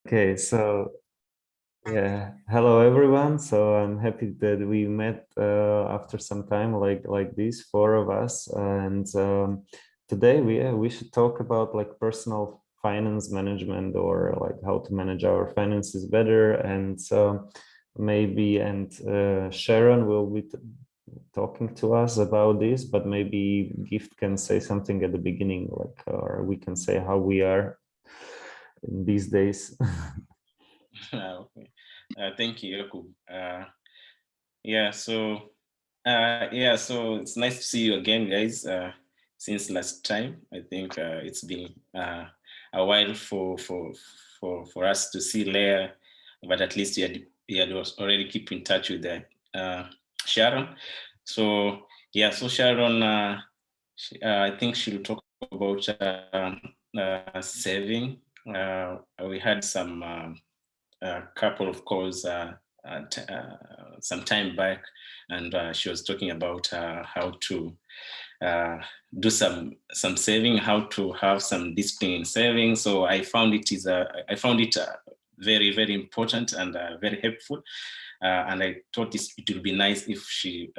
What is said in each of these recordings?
Okay, so yeah, hello everyone. So I'm happy that we met after some time, like these four of us, and today we should talk about like personal finance management or like how to manage our finances better, and maybe Sharon will be talking to us about this, but maybe Gift can say something at the beginning, like or we can say how we are in these days. Okay. Thank you, Jakub. So it's nice to see you again, guys. Since last time, I think it's been a while for us to see Leah, but at least you had already keep in touch with Sharon. So Sharon, I think she'll talk about saving. We had a couple of calls some time back, and she was talking about how to do some saving, how to have some discipline in saving. So I found it very, very important and very helpful. And I thought it would be nice if she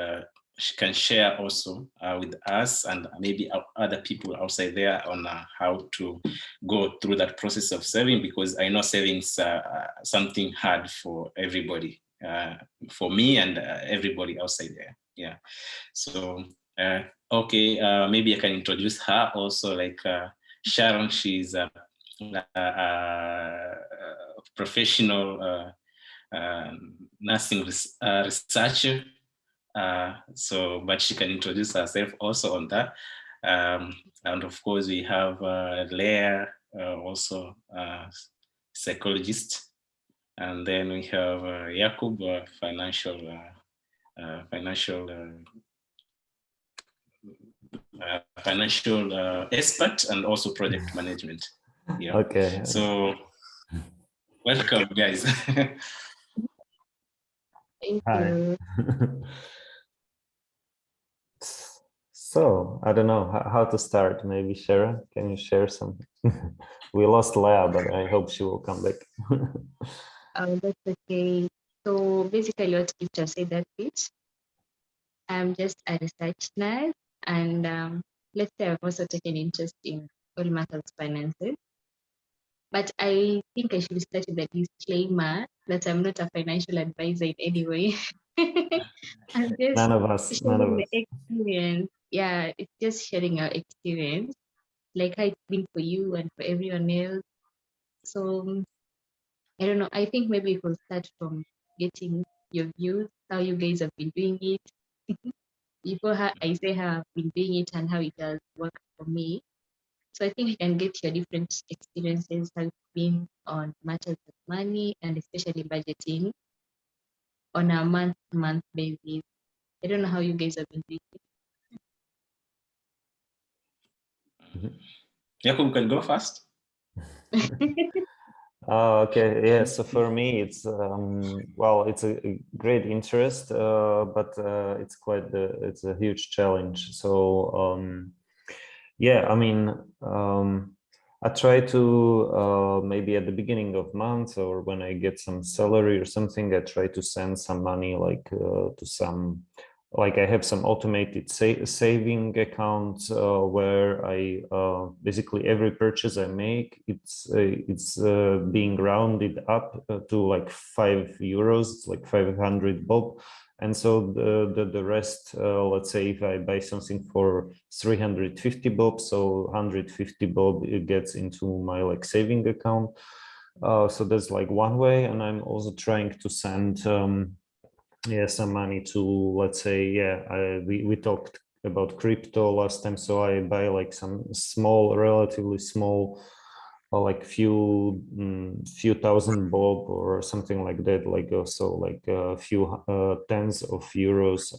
can share also with us and maybe other people outside there on how to go through that process of saving, because I know savings something hard for everybody, for me and everybody outside there. Yeah. So okay, maybe I can introduce her also. Like Sharon, she's a professional nursing researcher. But she can introduce herself also on that. And of course, we have Leah, also psychologist, and then we have Jakub, financial expert and also project management. Yeah. Okay. So welcome, guys. Thank Hi. you. So I don't know how to start. Maybe Sharon, can you share something? We lost Leah, but I hope she will come back. That's okay. So basically what you just said that bit, I'm just a research nurse, and let's say I've also taken interest in all matters finances. But I think I should start with a disclaimer that I'm not a financial advisor in any way. I'm just None of us. sharing the experience. Yeah, it's just sharing our experience, like how it's been for you and for everyone else. So I don't know. I think maybe we'll start from getting your views, how you guys have been doing it. Before I say how I've been doing it and how it has worked for me. So I think we can get your different experiences, how it's been on matters of money and especially budgeting on a month-to-month basis. I don't know how you guys have been doing it. Jakub, can go first. Okay, yeah. So for me, it's well, it's a great interest, but it's a huge challenge. So yeah, I mean, I try to maybe at the beginning of month or when I get some salary or something, I try to send some money like to some, like I have some automated saving accounts where I basically every purchase I make, it's being rounded up to like €5, it's like 500 bob. And so the rest, let's say if I buy something for 350 bob, so 150 bob it gets into my like saving account. So that's like one way, and I'm also trying to send some money to, let's say, we talked about crypto last time, so I buy like some small, relatively small, like few thousand bob or something like that, like so like a few tens of euros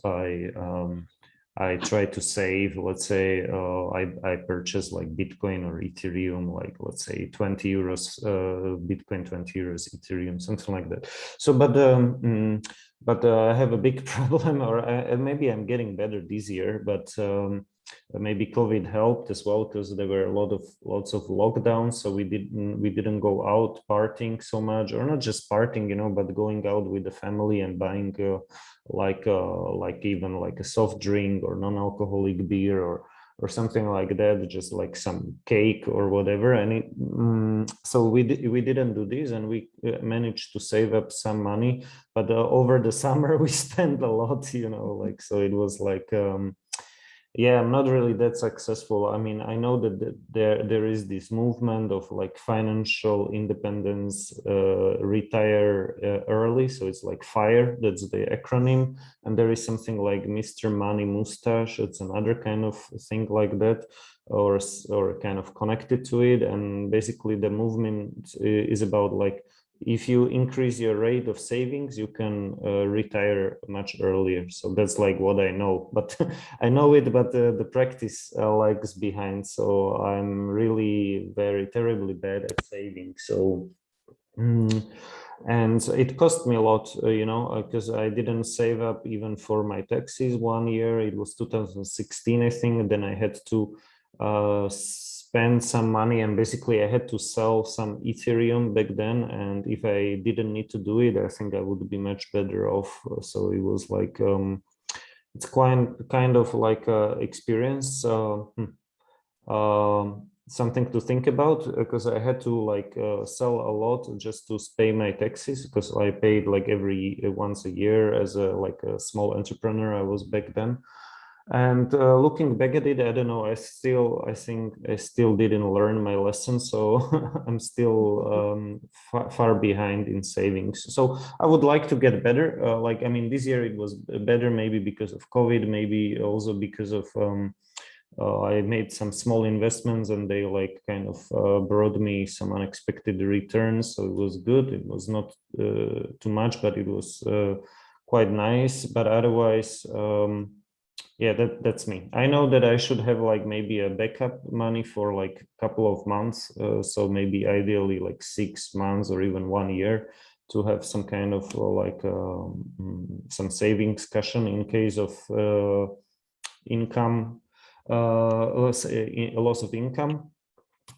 I try to save. Let's say I purchase like Bitcoin or Ethereum, like let's say 20 euros Bitcoin, 20 euros Ethereum, something like that. So but I have a big problem, or maybe I'm getting better this year, but maybe COVID helped as well, because there were lots of lockdowns, so we didn't go out partying so much, or not just partying, but going out with the family and buying like even like a soft drink or non-alcoholic beer or something like that, just like some cake or whatever. And so we didn't do this, and we managed to save up some money. But over the summer we spent a lot, like, so it was like, yeah, I'm not really that successful. I mean, I know that there is this movement of like financial independence, retire early. So it's like FIRE, that's the acronym. And there is something like Mr. Money Mustache. It's another kind of thing like that, or kind of connected to it. And basically the movement is about like, if you increase your rate of savings, you can retire much earlier. So that's like what I know, but I know it, but the practice lags behind. So I'm really very terribly bad at saving. So, and it cost me a lot, because I didn't save up even for my taxes one year. It was 2016, I think. And then I had to spend some money, and basically I had to sell some Ethereum back then. And if I didn't need to do it, I think I would be much better off. So it was like, it's kind of like a experience, something to think about, because I had to like sell a lot just to pay my taxes, because I paid like once a year as like a small entrepreneur I was back then. And looking back at it, I don't know, I think I still didn't learn my lesson. So I'm still far behind in savings. So I would like to get better. Like, I mean, this year it was better, maybe because of COVID, maybe also because of I made some small investments, and they like kind of brought me some unexpected returns. So it was good. It was not too much, but it was quite nice. But otherwise, yeah, that's me. I know that I should have like maybe a backup money for like a couple of months. So maybe ideally like 6 months or even 1 year, to have some kind of some savings cushion in case of income, loss of income.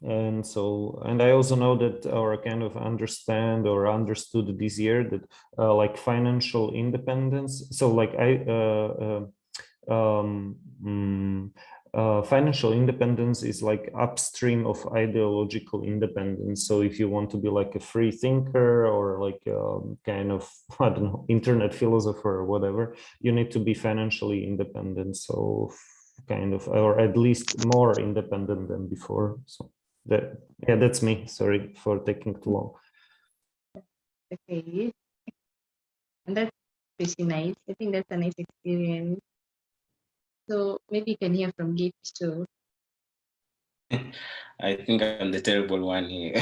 And so, and I also know that, or kind of understand or understood this year, that like financial independence. So like financial independence is like upstream of ideological independence. So if you want to be like a free thinker, or like kind of, I don't know, internet philosopher or whatever, you need to be financially independent. So kind of, or at least more independent than before. So that, yeah, that's me. Sorry for taking too long. Okay. And that's pretty nice. I think that's a nice experience. So maybe you can hear from Gibbs too. I think I'm the terrible one here.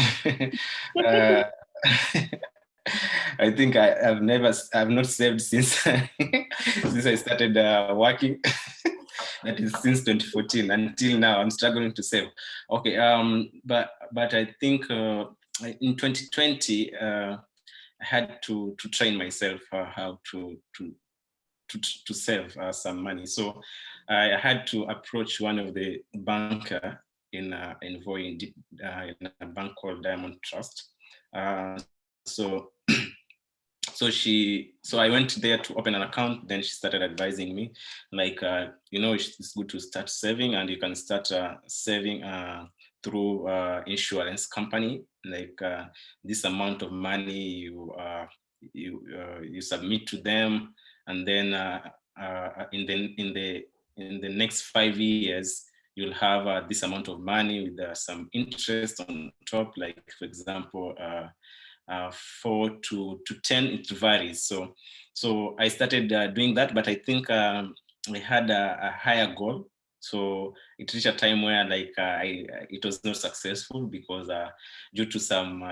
I think I've not saved since since I started working. That is since 2014 until now. I'm struggling to save. Okay, but I think in 2020 I had to train myself how to save some money. So I had to approach one of the banker in Voi, in a bank called Diamond Trust. So I went there to open an account. Then she started advising me, like, it's good to start saving, and you can start saving through insurance company. Like this amount of money you submit to them, and then in the next 5 years you'll have this amount of money with some interest on top. Like, for example, 4 to 10, it varies. So I started doing that, but I think I had a higher goal. So it reached a time where like it was not successful, because due to some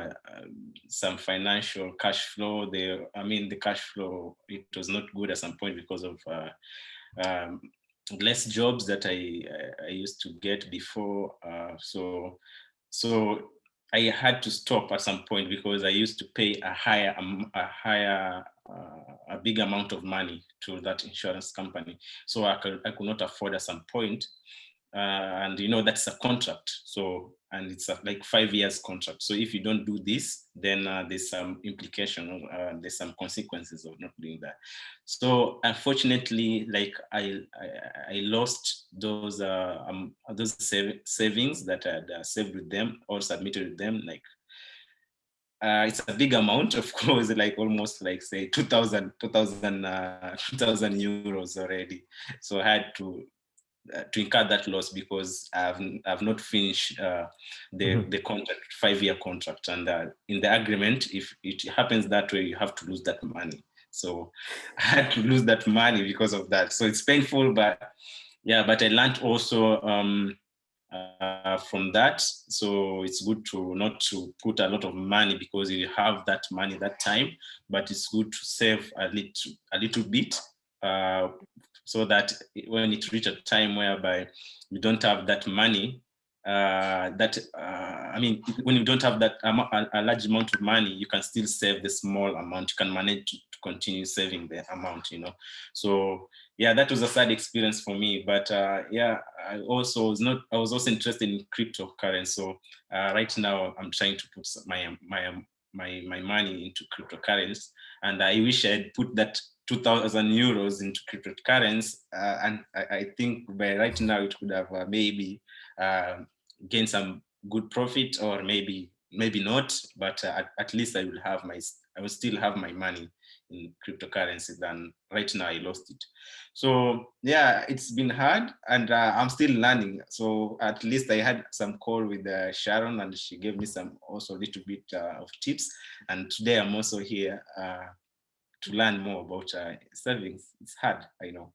financial cash flow, the cash flow, it was not good at some point because of less jobs that I used to get before. So I had to stop at some point, because I used to pay a big amount of money to that insurance company. So I could not afford at some point and that's a contract. So, and it's like 5 years contract. So if you don't do this, then there's some implication, there's some consequences of not doing that. So unfortunately, like I lost those savings that I had saved with them or submitted with them. Like it's a big amount, of course, like almost like say 2,000 euros already. So I had to incur that loss because I've not finished the contract, 5-year contract, and in the agreement, if it happens that way, you have to lose that money. So I had to lose that money because of that. So it's painful, but yeah, but I learned also from that. So it's good to not to put a lot of money because you have that money that time, but it's good to save a little bit, so that when it reaches a time whereby you don't have that money, I mean, when you don't have that a large amount of money, you can still save the small amount. You can manage to continue saving the amount, So yeah, that was a sad experience for me. But yeah, I was also interested in cryptocurrency. So right now I'm trying to put my money into cryptocurrency, and I wish I'd put that 2,000 euros into cryptocurrency, and I think by right now it could have maybe gained some good profit, or maybe not, but at least I will still have my money in cryptocurrency. Than right now I lost it. So yeah, it's been hard, and I'm still learning. So at least I had some call with Sharon, and she gave me some also a little bit of tips, and today I'm also here to learn more about savings. It's hard, I know,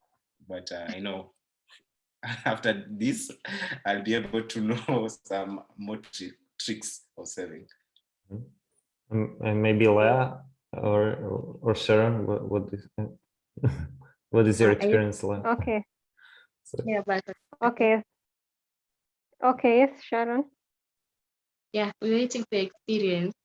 but I know after this, I'll be able to know some more tricks of saving. And maybe Leah or Sharon, what is your experience like? Okay. So, Yeah, but Okay. Okay, yes, Sharon. yeah, we're waiting for experience.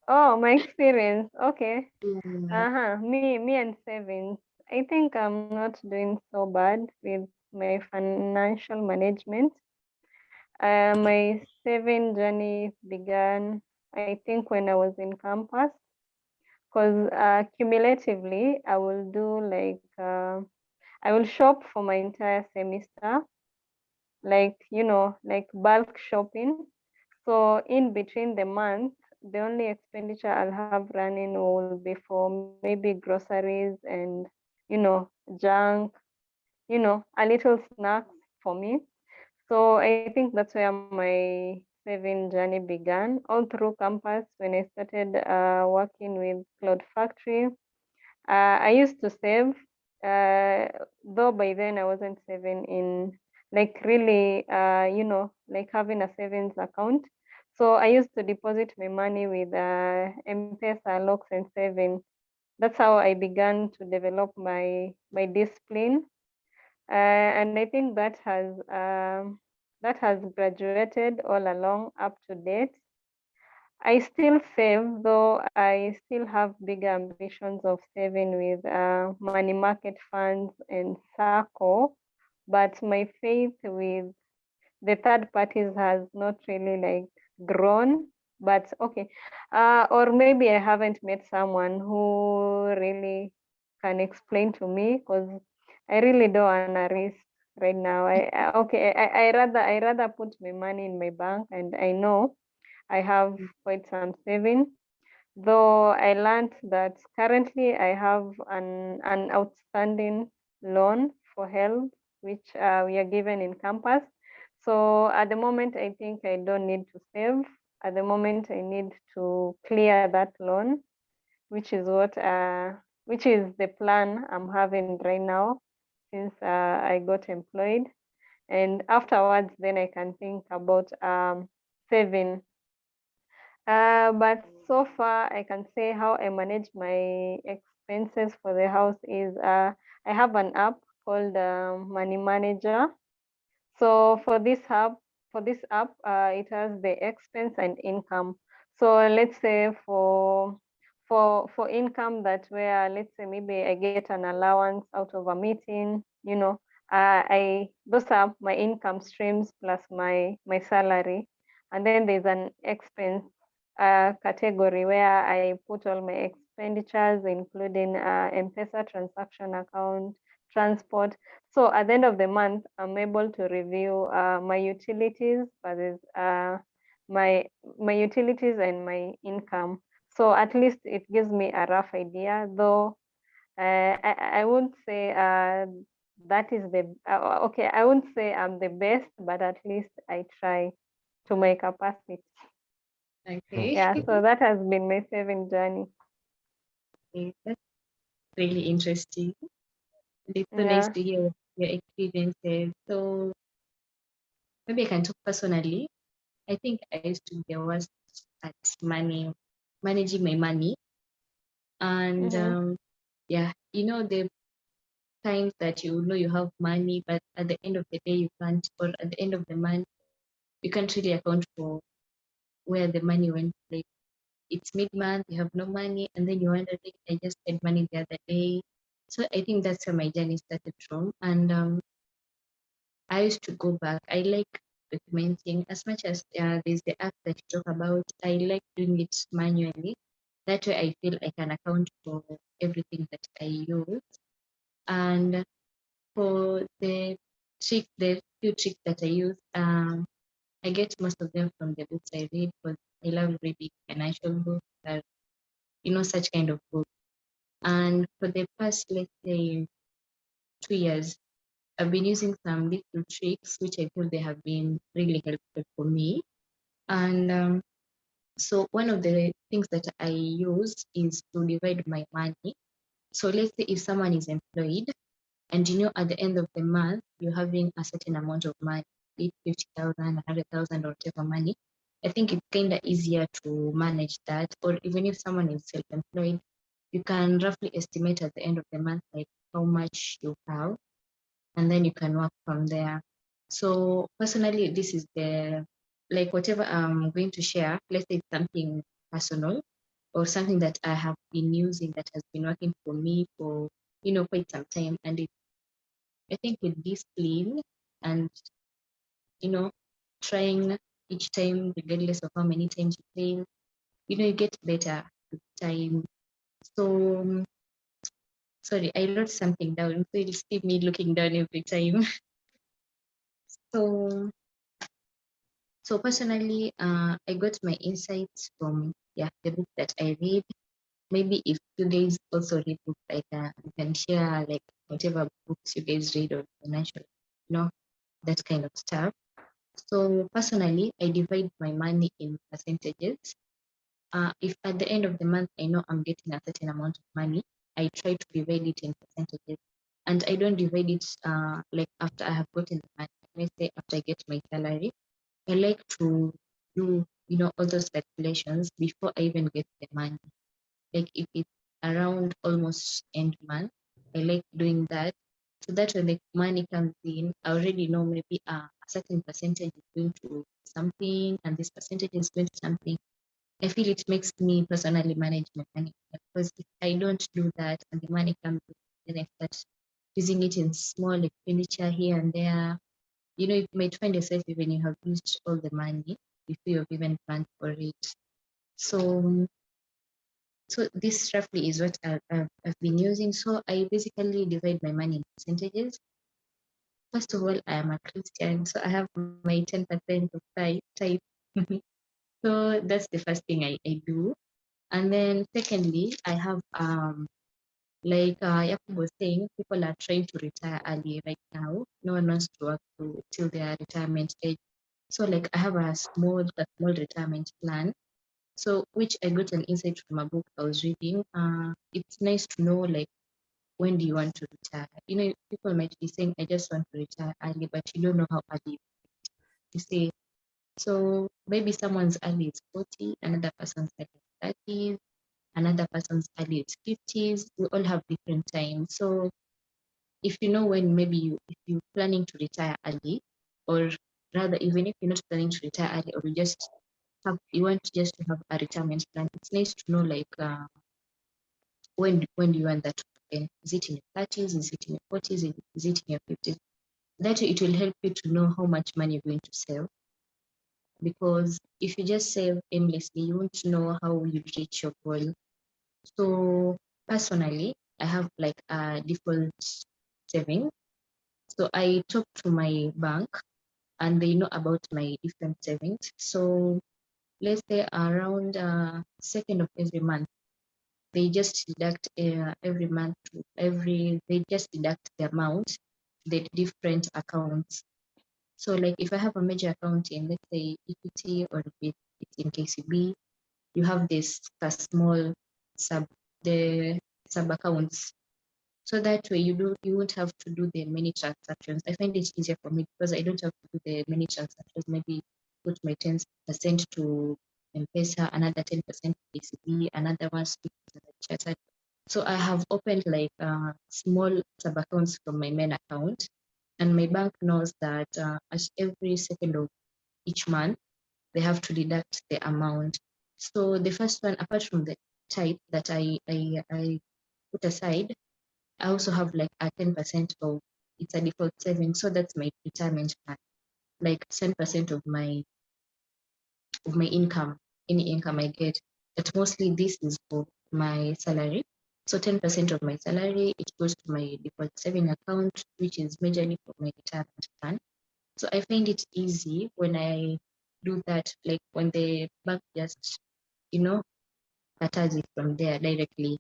Oh, my experience. Okay. Yeah. Me and savings. I think I'm not doing so bad with my financial management. My saving journey began, I think, when I was in campus, because cumulatively, I will do like, I will shop for my entire semester, like, like bulk shopping. So in between the month, the only expenditure I'll have running will be for maybe groceries and, junk, a little snacks for me. So I think that's where my saving journey began. All through campus, when I started working with Cloud Factory, I used to save, though by then I wasn't saving in like really, like having a savings account. So I used to deposit my money with M-Pesa, locks and saving. That's how I began to develop my discipline, and I think that has graduated all along up to date. I still save, though I still have bigger ambitions of saving with money market funds and SACCO, but my faith with the third parties has not really like grown. But okay, or maybe I haven't met someone who really can explain to me, because I really don't wanna risk right now. I rather put my money in my bank, and I know I have quite some saving. Though I learned that currently I have an outstanding loan for health, which we are given in campus. So at the moment, I think I don't need to save. At the moment, I need to clear that loan, which is which is the plan I'm having right now, since I got employed. And afterwards, then I can think about saving. But so far, I can say how I manage my expenses for the house is I have an app called Money Manager. So for this app, it has the expense and income. So let's say for income, that where let's say maybe I get an allowance out of a meeting, those are my income streams plus my salary, and then there's an expense category where I put all my expenditures, including M-Pesa transaction account, transport. So at the end of the month, I'm able to review my utilities, my utilities and my income. So at least it gives me a rough idea, though I won't say that is the okay. I won't say I'm the best, but at least I try to my capacity. Okay. Yeah, so that has been my saving journey. Okay, that's really interesting. And it's so nice Yeah. to hear your experiences. So maybe I can talk personally. I think I used to be the worst at managing my money. And Mm-hmm. yeah, the times that you know you have money, but at the end of the day you can't, or at the end of the month, you can't really account for where the money went. Like it's mid-month, you have no money, and then you wonder, like, I just had money the other day. So I think that's where my journey started from. And I used to go back. I like documenting as much as there's the app that you talk about. I like doing it manually. That way I feel I can account for everything that I use. And for the few tricks that I use, I get most of them from the books I read, because I love reading financial books, such kind of books. And for the past, let's say, 2 years, I've been using some little tricks, which I feel they have been really helpful for me. And so one of the things that I use is to divide my money. So let's say if someone is employed, and at the end of the month, you're having a certain amount of money, 50,000, 100,000, or whatever money. I think it's kind of easier to manage that. Or even if someone is self-employed, you can roughly estimate at the end of the month, like how much you have, and then you can work from there. So personally, this is like whatever I'm going to share, let's say it's something personal or something that I have been using that has been working for me for, quite some time. And I think with discipline and, trying each time, regardless of how many times you fail, you get better with time. So, sorry, I wrote something down, so you'll see me looking down every time. So, personally, I got my insights from the book that I read. Maybe if you guys also read books, like you can share like whatever books you guys read or financial, that kind of stuff. So personally, I divide my money in percentages. If at the end of the month I know I'm getting a certain amount of money, I try to divide it in percentages, and I don't divide it like after I have gotten the money. Let's say after I get my salary, I like to do all those calculations before I even get the money. Like if it's around almost end month, I like doing that. So that when the money comes in, I already know maybe a certain percentage is going to something and this percentage is going to something. I feel it makes me personally manage my money, because if I don't do that and the money comes in, then I start using it in small expenditure here and there. You might find yourself even you have used all the money before you've even planned for it. So this roughly is what I've been using. So I basically divide my money in percentages. First of all, I am a Christian, so I have my 10% of tithe. So that's the first thing I do. And then secondly, I have like Yakub was saying, people are trying to retire early right now. No one wants to work till their retirement age. So like I have a small retirement plan. So which I got an insight from a book I was reading. It's nice to know like when do you want to retire. People might be saying I just want to retire early, but you don't know how early you say. So maybe someone's early is 40, another person's early is 30s, another person's early is 50s. We all have different times. So if you know when maybe if you're planning to retire early, or rather even if you're not planning to retire early, or you want just to have a retirement plan, it's nice to know like when do you want that to happen? Is it in your 30s? Is it in your 40s? Is it in your 50s? that way it will help you to know how much money you're going to save. Because if you just save aimlessly, you won't know how you reach your goal. So personally, I have like a default saving. So I talk to my bank and they know about my different savings. So let's say around 2nd of every month, they just deduct every month, they just deduct the amount, the different accounts. So like if I have a major account in, let's say Equity, or if it's in KCB, you have this small the sub accounts. So that way you won't have to do the many transactions. I find it easier for me because I don't have to do the many transactions. Maybe put my 10% to M-Pesa, another 10% to KCB, another one to Chatted. So I have opened like small sub accounts from my main account, and my bank knows that as every 2nd of each month, they have to deduct the amount. So the first one, apart from the type that I put aside, I also have like a 10% of, it's a default saving. So that's my retirement plan, like 10% of my income, any income I get. But mostly this is for my salary. So 10% of my salary, it goes to my default saving account, which is majorly for my retirement plan. So I find it easy when I do that, like when the bank just, attach it from there directly,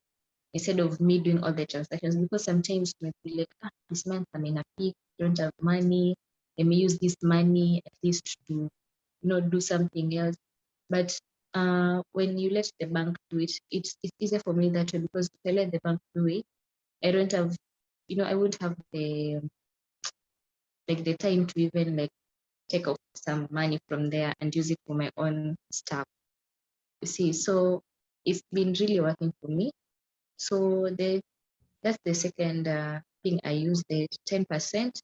instead of me doing all the transactions, because sometimes we feel like, this month I'm in a peak, don't have money, let me use this money at least to do something else. But when you let the bank do it, it's easier for me that way, because if I let the bank do it, I don't have, I won't have the time to even like take off some money from there and use it for my own stuff. You see, so it's been really working for me. So that's the second thing I use, the 10%.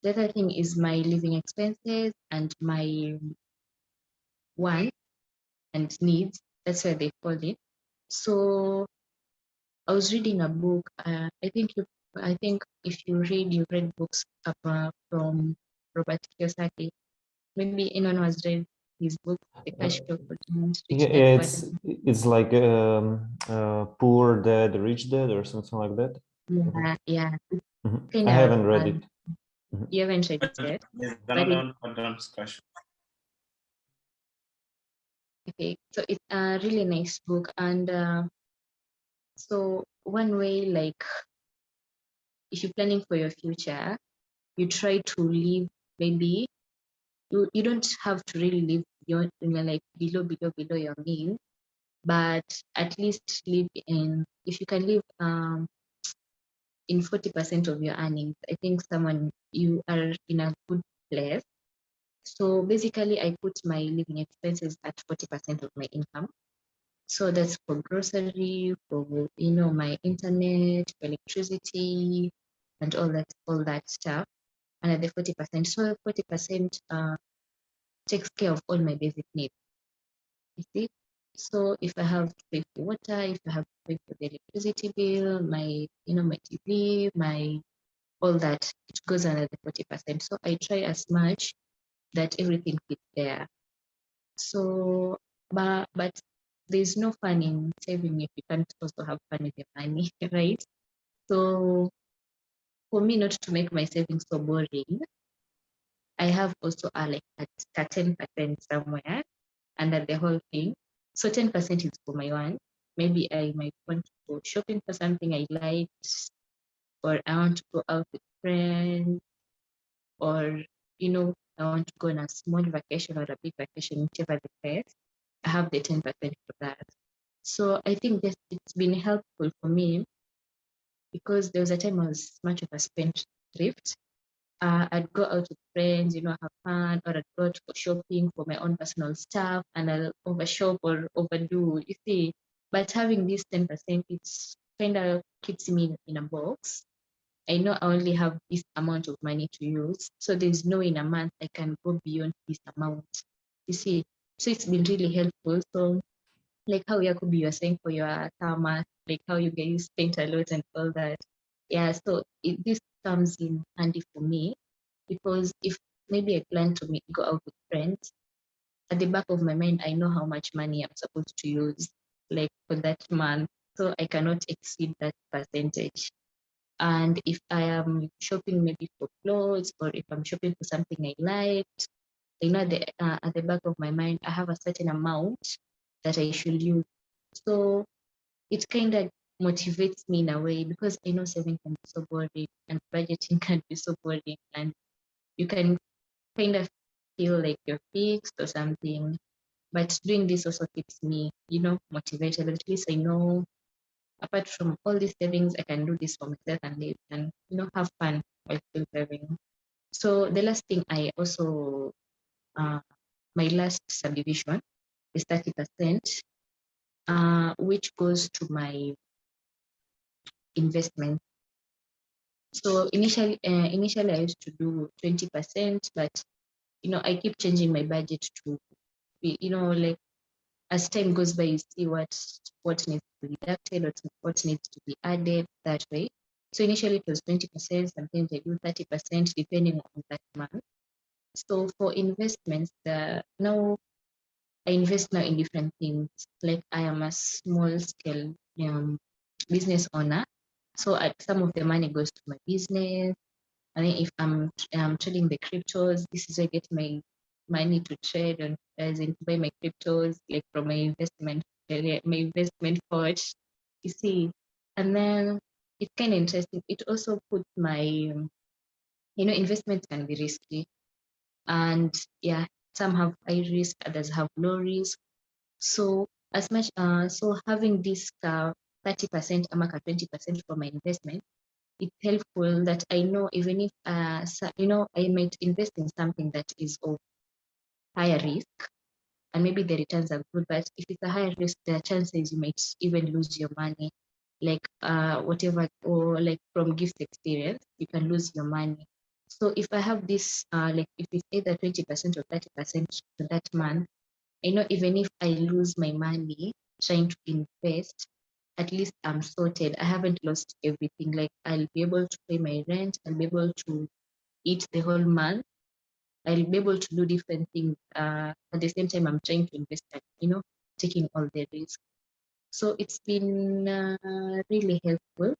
The other thing is my living expenses and my wants and needs. That's where they fall in. So I was reading a book. I think if you've read books from Robert Kiyosaki. Maybe anyone who has read his book, The Cash Flow Quadrant, Rich Dad Poor Dad. It's like Poor Dad, Rich Dad, or something like that. Yeah. I haven't read it. You haven't read it yet? Okay, so it's a really nice book, and so one way, like if you're planning for your future, you try to live, maybe you don't have to really live beyond, like below your means, but at least live in, if you can live in 40% of your earnings, I think you are in a good place. So basically I put my living expenses at 40% of my income. So that's for grocery, for my internet, for electricity, and all that stuff. And at the 40%, so 40% takes care of all my basic needs. You see? So if I have to pay for water, if I have to pay for the electricity bill, my my TV, my all that, it goes under the 40%. So I try as much that everything fits there. So but there's no fun in saving if you can't also have fun with your money, right? So for me not to make my savings so boring, I have also like a 10% somewhere under the whole thing. So 10% is for my one. Maybe I might want to go shopping for something I liked, or I want to go out with friends, or I want to go on a small vacation or a big vacation, whichever the case. I have the 10% for that. So I think that it's been helpful for me, because there was a time I was much of a spendthrift. I'd go out with friends, have fun, or I'd go out for shopping for my own personal stuff, and I'll overshop or overdo, you see. But having this 10%, it's kind of keeps me in a box. I know I only have this amount of money to use, so there's no in a month I can go beyond this amount, you see. So it's been really helpful. So like how Yakubi, you were saying for your tama, like how you guys spent a lot and all that. Yeah, so this comes in handy for me, because if maybe I plan to go out with friends, at the back of my mind, I know how much money I'm supposed to use, like for that month, so I cannot exceed that percentage. And if I am shopping maybe for clothes, or if I'm shopping for something I liked, I know at the back of my mind, I have a certain amount that I should use. So it kind of motivates me in a way, because I know saving can be so boring and budgeting can be so boring, and you can kind of feel like you're fixed or something. But doing this also keeps me, motivated. At least I know, apart from all these savings, I can do this for myself and live and, have fun while still saving. So the last thing I also, my last subdivision is 30%, which goes to my investment. So initially I used to do 20%, but I keep changing my budget to be, like as time goes by, you see what needs to be deducted, what needs to be added that way. So initially it was 20%, sometimes I do 30% depending on that month. So for investments, now I invest now in different things. Like I am a small scale business owner. So some of the money goes to my business. And then if I'm trading the cryptos, this is where I get my money to trade, and as in to buy my cryptos, like from my investment pot. You see, and then it's kind of interesting. It also puts my, investment can be risky, and yeah, some have high risk, others have low risk. So so having this 30% amaka 20% for my investment, it's helpful that I know, even if I might invest in something that is of higher risk and maybe the returns are good, but if it's a higher risk, the chances you might even lose your money, like whatever, or like from gift experience, you can lose your money. So if I have this, like if it's either 20% or 30% to that month, I know even if I lose my money trying to invest, at least I'm sorted. I haven't lost everything. Like I'll be able to pay my rent, I'll be able to eat the whole month, I'll be able to do different things. At the same time, I'm trying to invest, taking all the risk. So it's been really helpful.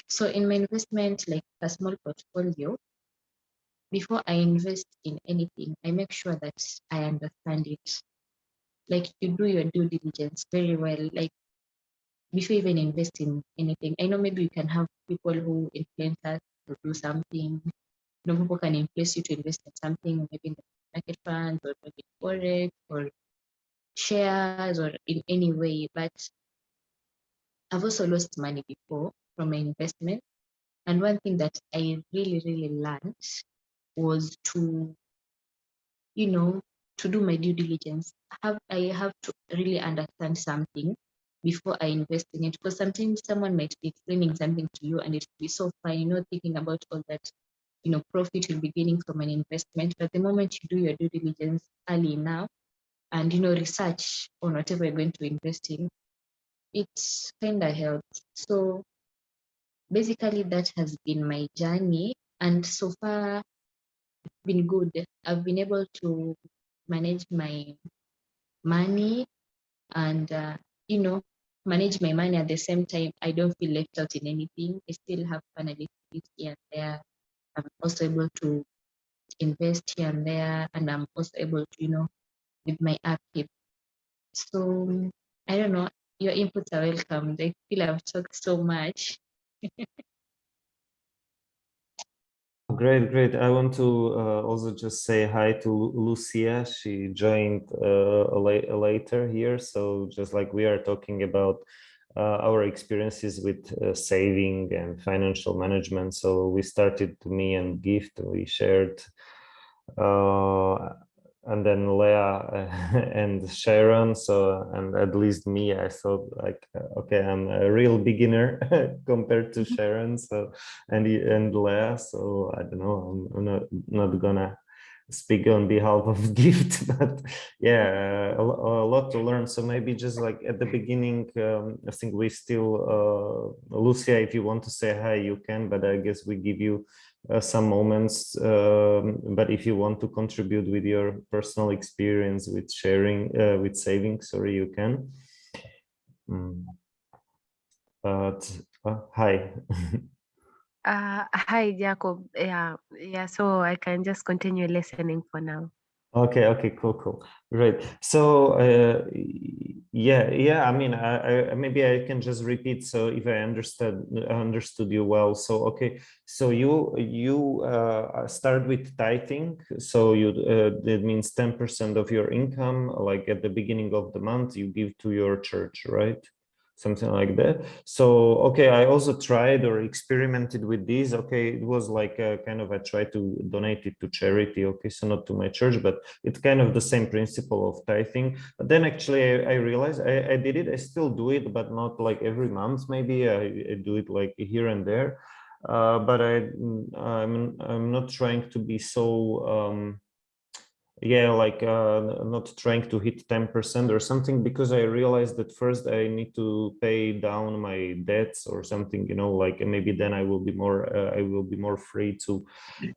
So in my investment, like a small portfolio, before I invest in anything, I make sure that I understand it. Like you do your due diligence very well. Like before you even invest in anything, I know maybe you can have people who influence us to do something. People can influence you to invest in something, maybe in the market funds or maybe forex or shares or in any way. But I've also lost money before from my investment. And one thing that I really, really learned was to, to do my due diligence. I have to really understand something before I invest in it, because sometimes someone might be explaining something to you and it will be so fine, thinking about all that, profit will be gaining from an investment. But the moment you do your due diligence early enough and, research on whatever you're going to invest in, it kind of helps. So basically that has been my journey, and so far it's been good. I've been able to manage my money and manage my money. At the same time, I don't feel left out in anything. I still have fun a little bit here and there. I'm also able to invest here and there, and I'm also able to, with my upkeep. So I don't know, your inputs are welcome. I feel I've talked so much. Great, great. I want to also just say hi to Lucia. She joined later here. So just like we are talking about our experiences with saving and financial management. So we started, me and Gift, we shared, and then Leah and Sharon. So, and at least me, I thought like, okay, I'm a real beginner compared to Sharon. So, and Leah. So I don't know, I'm not gonna speak on behalf of Gift, but yeah, a lot to learn. So maybe just like at the beginning, I think we still, Lucia, if you want to say hi, you can, but I guess we give you some moments, but if you want to contribute with your personal experience with sharing, with saving, sorry, you can. But hi. Hi, Jacob. Yeah. So I can just continue listening for now. Okay, cool, great. So yeah. I mean, I maybe I can just repeat. So if I understood you well. So okay, so you start with tithing. So that means 10% of your income, like at the beginning of the month, you give to your church, right? Something like that. So okay, I also tried or experimented with these. Okay, it was like kind of I tried to donate it to charity. Okay, so not to my church, but it's kind of the same principle of tithing. But then actually I realized I did it. I still do it, but not like every month. Maybe I do it like here and there. But I'm not trying to be so yeah, like not trying to hit 10% or something, because I realized that first I need to pay down my debts or something, you know, like maybe then I will be more free to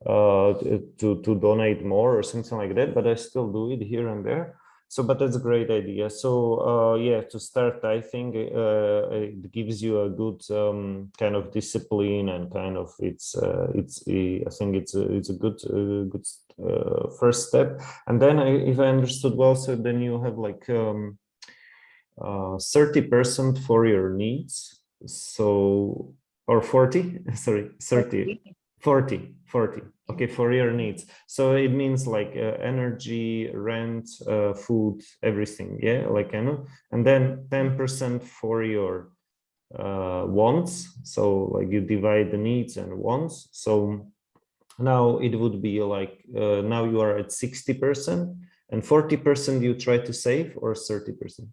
donate more or something like that. But I still do it here and there. So, but that's a great idea. So yeah, to start, I think it gives you a good kind of discipline, and kind of I think it's a good first step. And then if I understood well, so then you have like 30% for your needs. So, or 40, sorry, 30, 40. Okay, for your needs. So it means like energy, rent, food, everything. Yeah, like I know. And then 10% for your wants. So like you divide the needs and wants. So now it would be like now you are at 60%, and 40% you try to save, or 30%.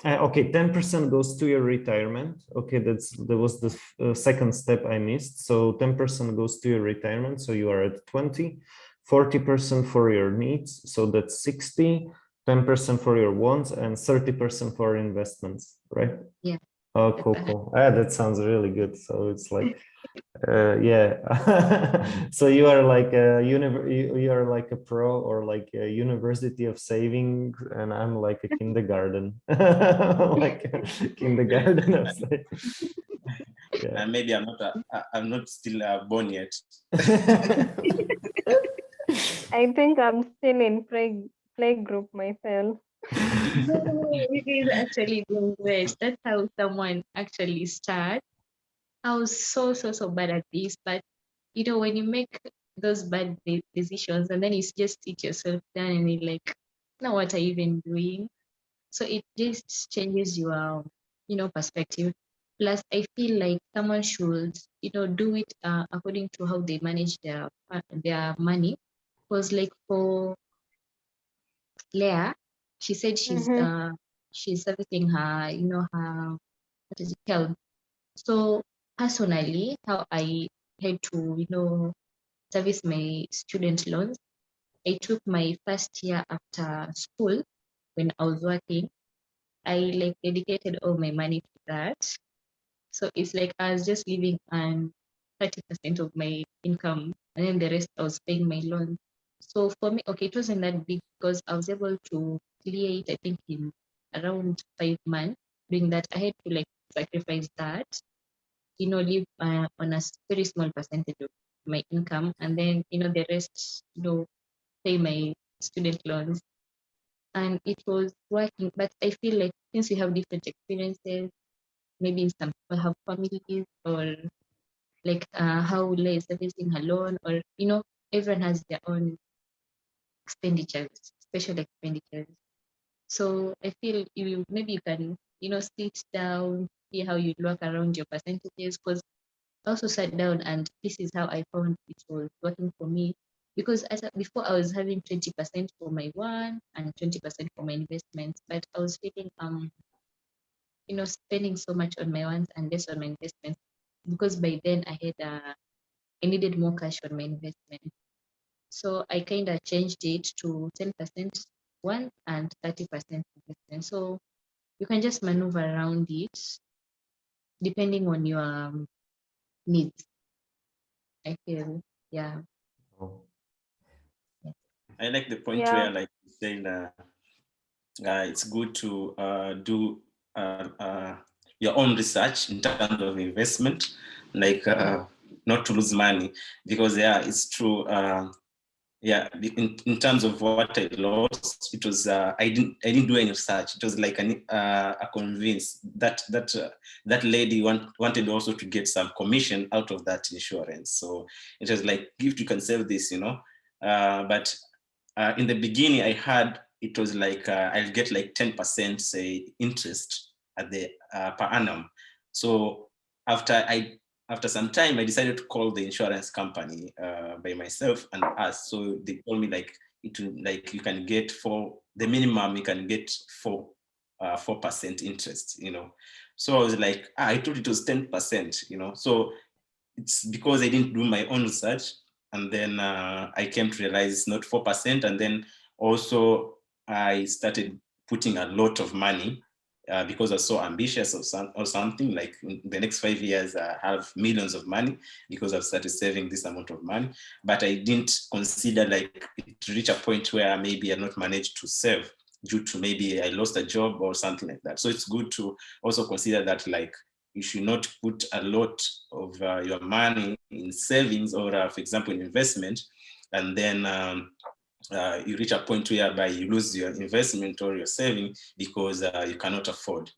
Okay, 10% goes to your retirement. Okay, that was the second step I missed. So 10% goes to your retirement. So you are at 20, 40% for your needs. So that's 60, 10% for your wants, and 30% for investments, right? Yeah. Oh, cool. That sounds really good. So it's like yeah. So you are like you are like a pro, or like a university of saving, and I'm like a kindergarten, like a kindergarten of saving. Yeah. Maybe I'm not still born yet. I think I'm still in play group myself. No, it is actually doing great. That's how someone actually starts. I was so bad at this, but you know, when you make those bad decisions and then you just sit yourself down and you're like, now what are you even doing? So it just changes your, you know, perspective. Plus, I feel like someone should, you know, do it according to how they manage their money. Because like for Leah, she said she's servicing her, you know, her what is it, health. So personally, how I had to, you know, service my student loans, I took my first year after school when I was working. I like dedicated all my money to that. So it's like I was just living on 30% of my income, and then the rest I was paying my loan. So for me, okay, it wasn't that big because I was able to clear it, I think, in around 5 months. Doing that, I had to like sacrifice that, you know, live on a very small percentage of my income, and then, you know, the rest, you know, pay my student loans. And it was working, but I feel like since we have different experiences, maybe some people have families, or like how Ula is servicing her loan, or, you know, everyone has their own expenditures, special expenditures. So I feel maybe you can, you know, sit down, see how you work around your percentages, because I also sat down and this is how I found it was working for me. Because before I was having 20% for my one and 20% for my investments, but I was feeling you know, spending so much on my ones and less on my investments, because by then I needed more cash on my investment. So I kind of changed it to 10% one and 30% investment. So you can just maneuver around it depending on your needs, I feel. Yeah. Oh. I like the point Yeah. where, like you said, it's good to do your own research in terms of investment, like not to lose money, because yeah, it's true. Yeah, in terms of what I lost, it was I didn't do any research. It was like a convince that lady wanted also to get some commission out of that insurance. So it was like, gift, you can save this, but in the beginning I had, it was like I'll get like 10% say interest at the per annum. So after some time, I decided to call the insurance company by myself and ask. So they told me like like you can get the minimum you can get 4% interest, So I was like, I thought it was 10%, So it's because I didn't do my own research, and then I came to realize it's not 4%, and then also I started putting a lot of money. Because I was so ambitious or something, like in the next 5 years, I have millions of money because I've started saving this amount of money. But I didn't consider like it to reach a point where maybe I not managed to save due to maybe I lost a job or something like that. So it's good to also consider that, like, you should not put a lot of your money in savings or, for example, in investment, and then you reach a point whereby you lose your investment or your saving because you cannot afford,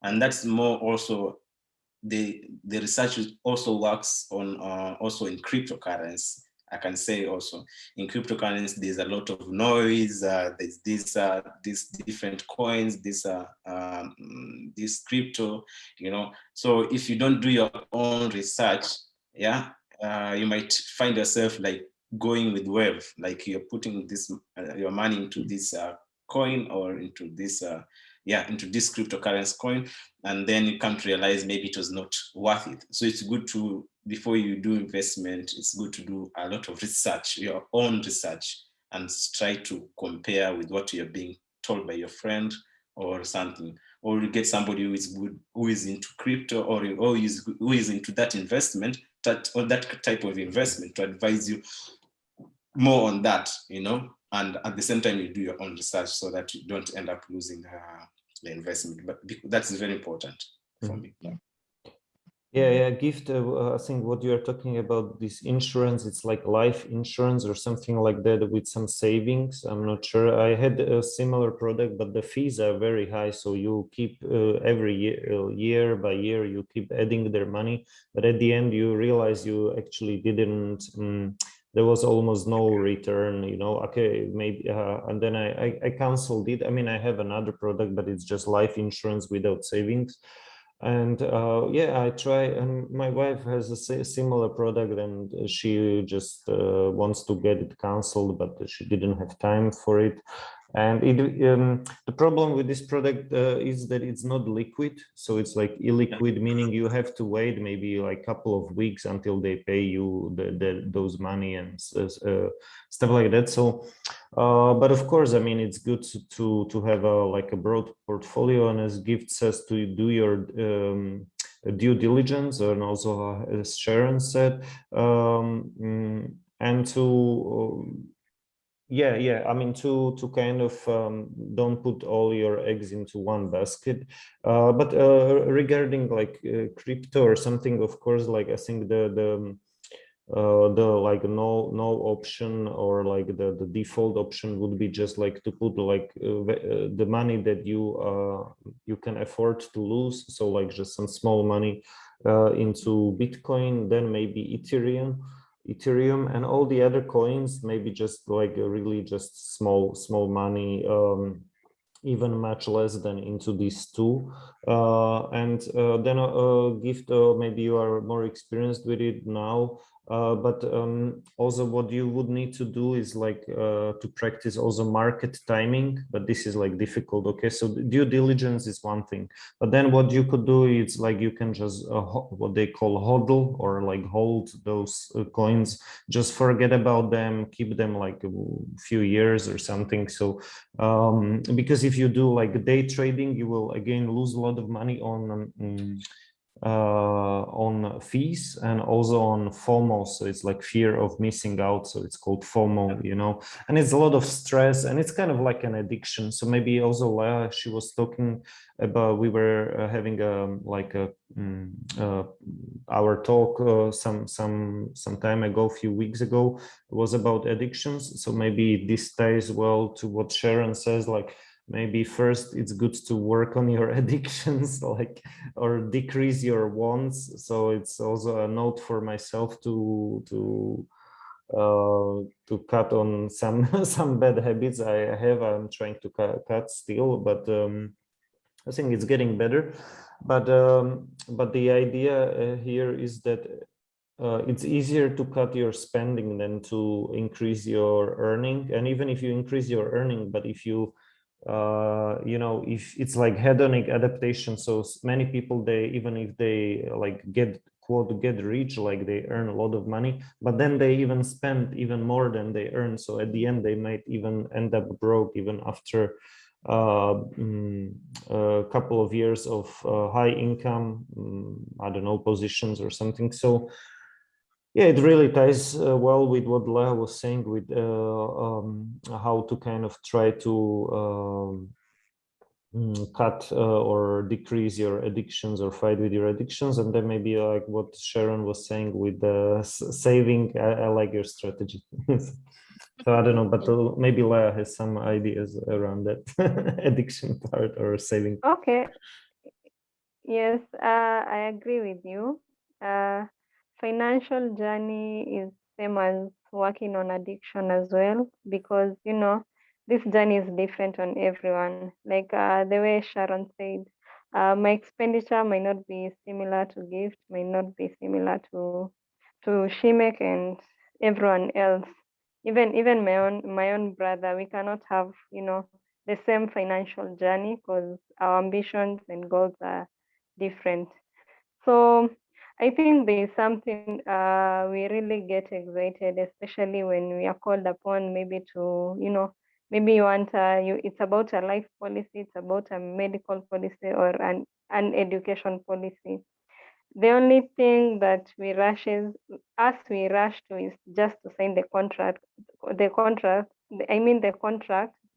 And that's more also the research also works on also in cryptocurrency. I can say also in cryptocurrency, there's a lot of noise. There's these different coins, this crypto, So if you don't do your own research, you might find yourself like going with wave, like you're putting this your money into this coin or into this into this cryptocurrency coin, and then you come to realize maybe it was not worth it. So it's good to, before you do investment, it's good to do a lot of research, your own research, and try to compare with what you're being told by your friend or something, or you get somebody who is good, who is into crypto, or who is into that investment, or that type of investment, to advise you more on that, and at the same time you do your own research so that you don't end up losing the investment. But that's very important for me. Yeah, Gift, I think what you're talking about, this insurance, it's like life insurance or something like that with some savings. I'm not sure. I had a similar product, but the fees are very high. So you keep every year by year, you keep adding their money. But at the end, you realize you actually didn't, there was almost no return, okay, maybe, and then I canceled it. I mean, I have another product, but it's just life insurance without savings. And I try, and my wife has a similar product, and she just wants to get it canceled, but she didn't have time for it. And the problem with this product is that it's not liquid. So it's like illiquid, meaning you have to wait maybe like a couple of weeks until they pay you those money and stuff like that. So, but of course, I mean, it's good to have a broad portfolio, and as Gift says, to do your due diligence, and also as Sharon said, and to I mean, to kind of don't put all your eggs into one basket. But regarding like crypto or something, of course, like I think the like no option, or like the default option would be just like to put like the money that you can afford to lose. So like just some small money into Bitcoin, then maybe Ethereum, and all the other coins, maybe just like really just small money, even much less than into these two, and then Gift, maybe you are more experienced with it now, but also what you would need to do is like to practice also market timing, but this is like difficult. Okay, so due diligence is one thing, but then what you could do is like you can just what they call hodl, or like hold those coins, just forget about them, keep them like a few years or something. So because if you do like day trading, you will again lose a lot of money on on fees and also on FOMO. So it's like fear of missing out. So it's called FOMO, you know, and it's a lot of stress and it's kind of like an addiction. So maybe also Leah, she was talking about, we were having our talk some time ago, a few weeks ago, was about addictions. So maybe this ties well to what Sharon says, like maybe first it's good to work on your addictions, like, or decrease your wants. So it's also a note for myself to cut on some some bad habits I have. I'm trying to cut still, but I think it's getting better. But the idea here is that it's easier to cut your spending than to increase your earning. And even if you increase your earning, but if you you know, if it's like hedonic adaptation, so many people, they, even if they like get rich, like they earn a lot of money, but then they even spend even more than they earn. So at the end, they might even end up broke even after a couple of years of high income, I don't know, positions or something. So yeah, it really ties well with what Leah was saying, with how to kind of try to cut or decrease your addictions or fight with your addictions. And then maybe like what Sharon was saying with the saving, I like your strategy. So I don't know, but maybe Leah has some ideas around that addiction part or saving. Okay. Yes, I agree with you. Financial journey is same as working on addiction as well, because you know this journey is different on everyone. Like the way Sharon said, my expenditure might not be similar to Gift, might not be similar to Shimek and everyone else. Even my own brother, we cannot have, you know, the same financial journey because our ambitions and goals are different. So I think there is something we really get excited, especially when we are called upon maybe to, you know, maybe you want it's about a life policy, it's about a medical policy or an education policy. The only thing that we rush to is just to sign the contract,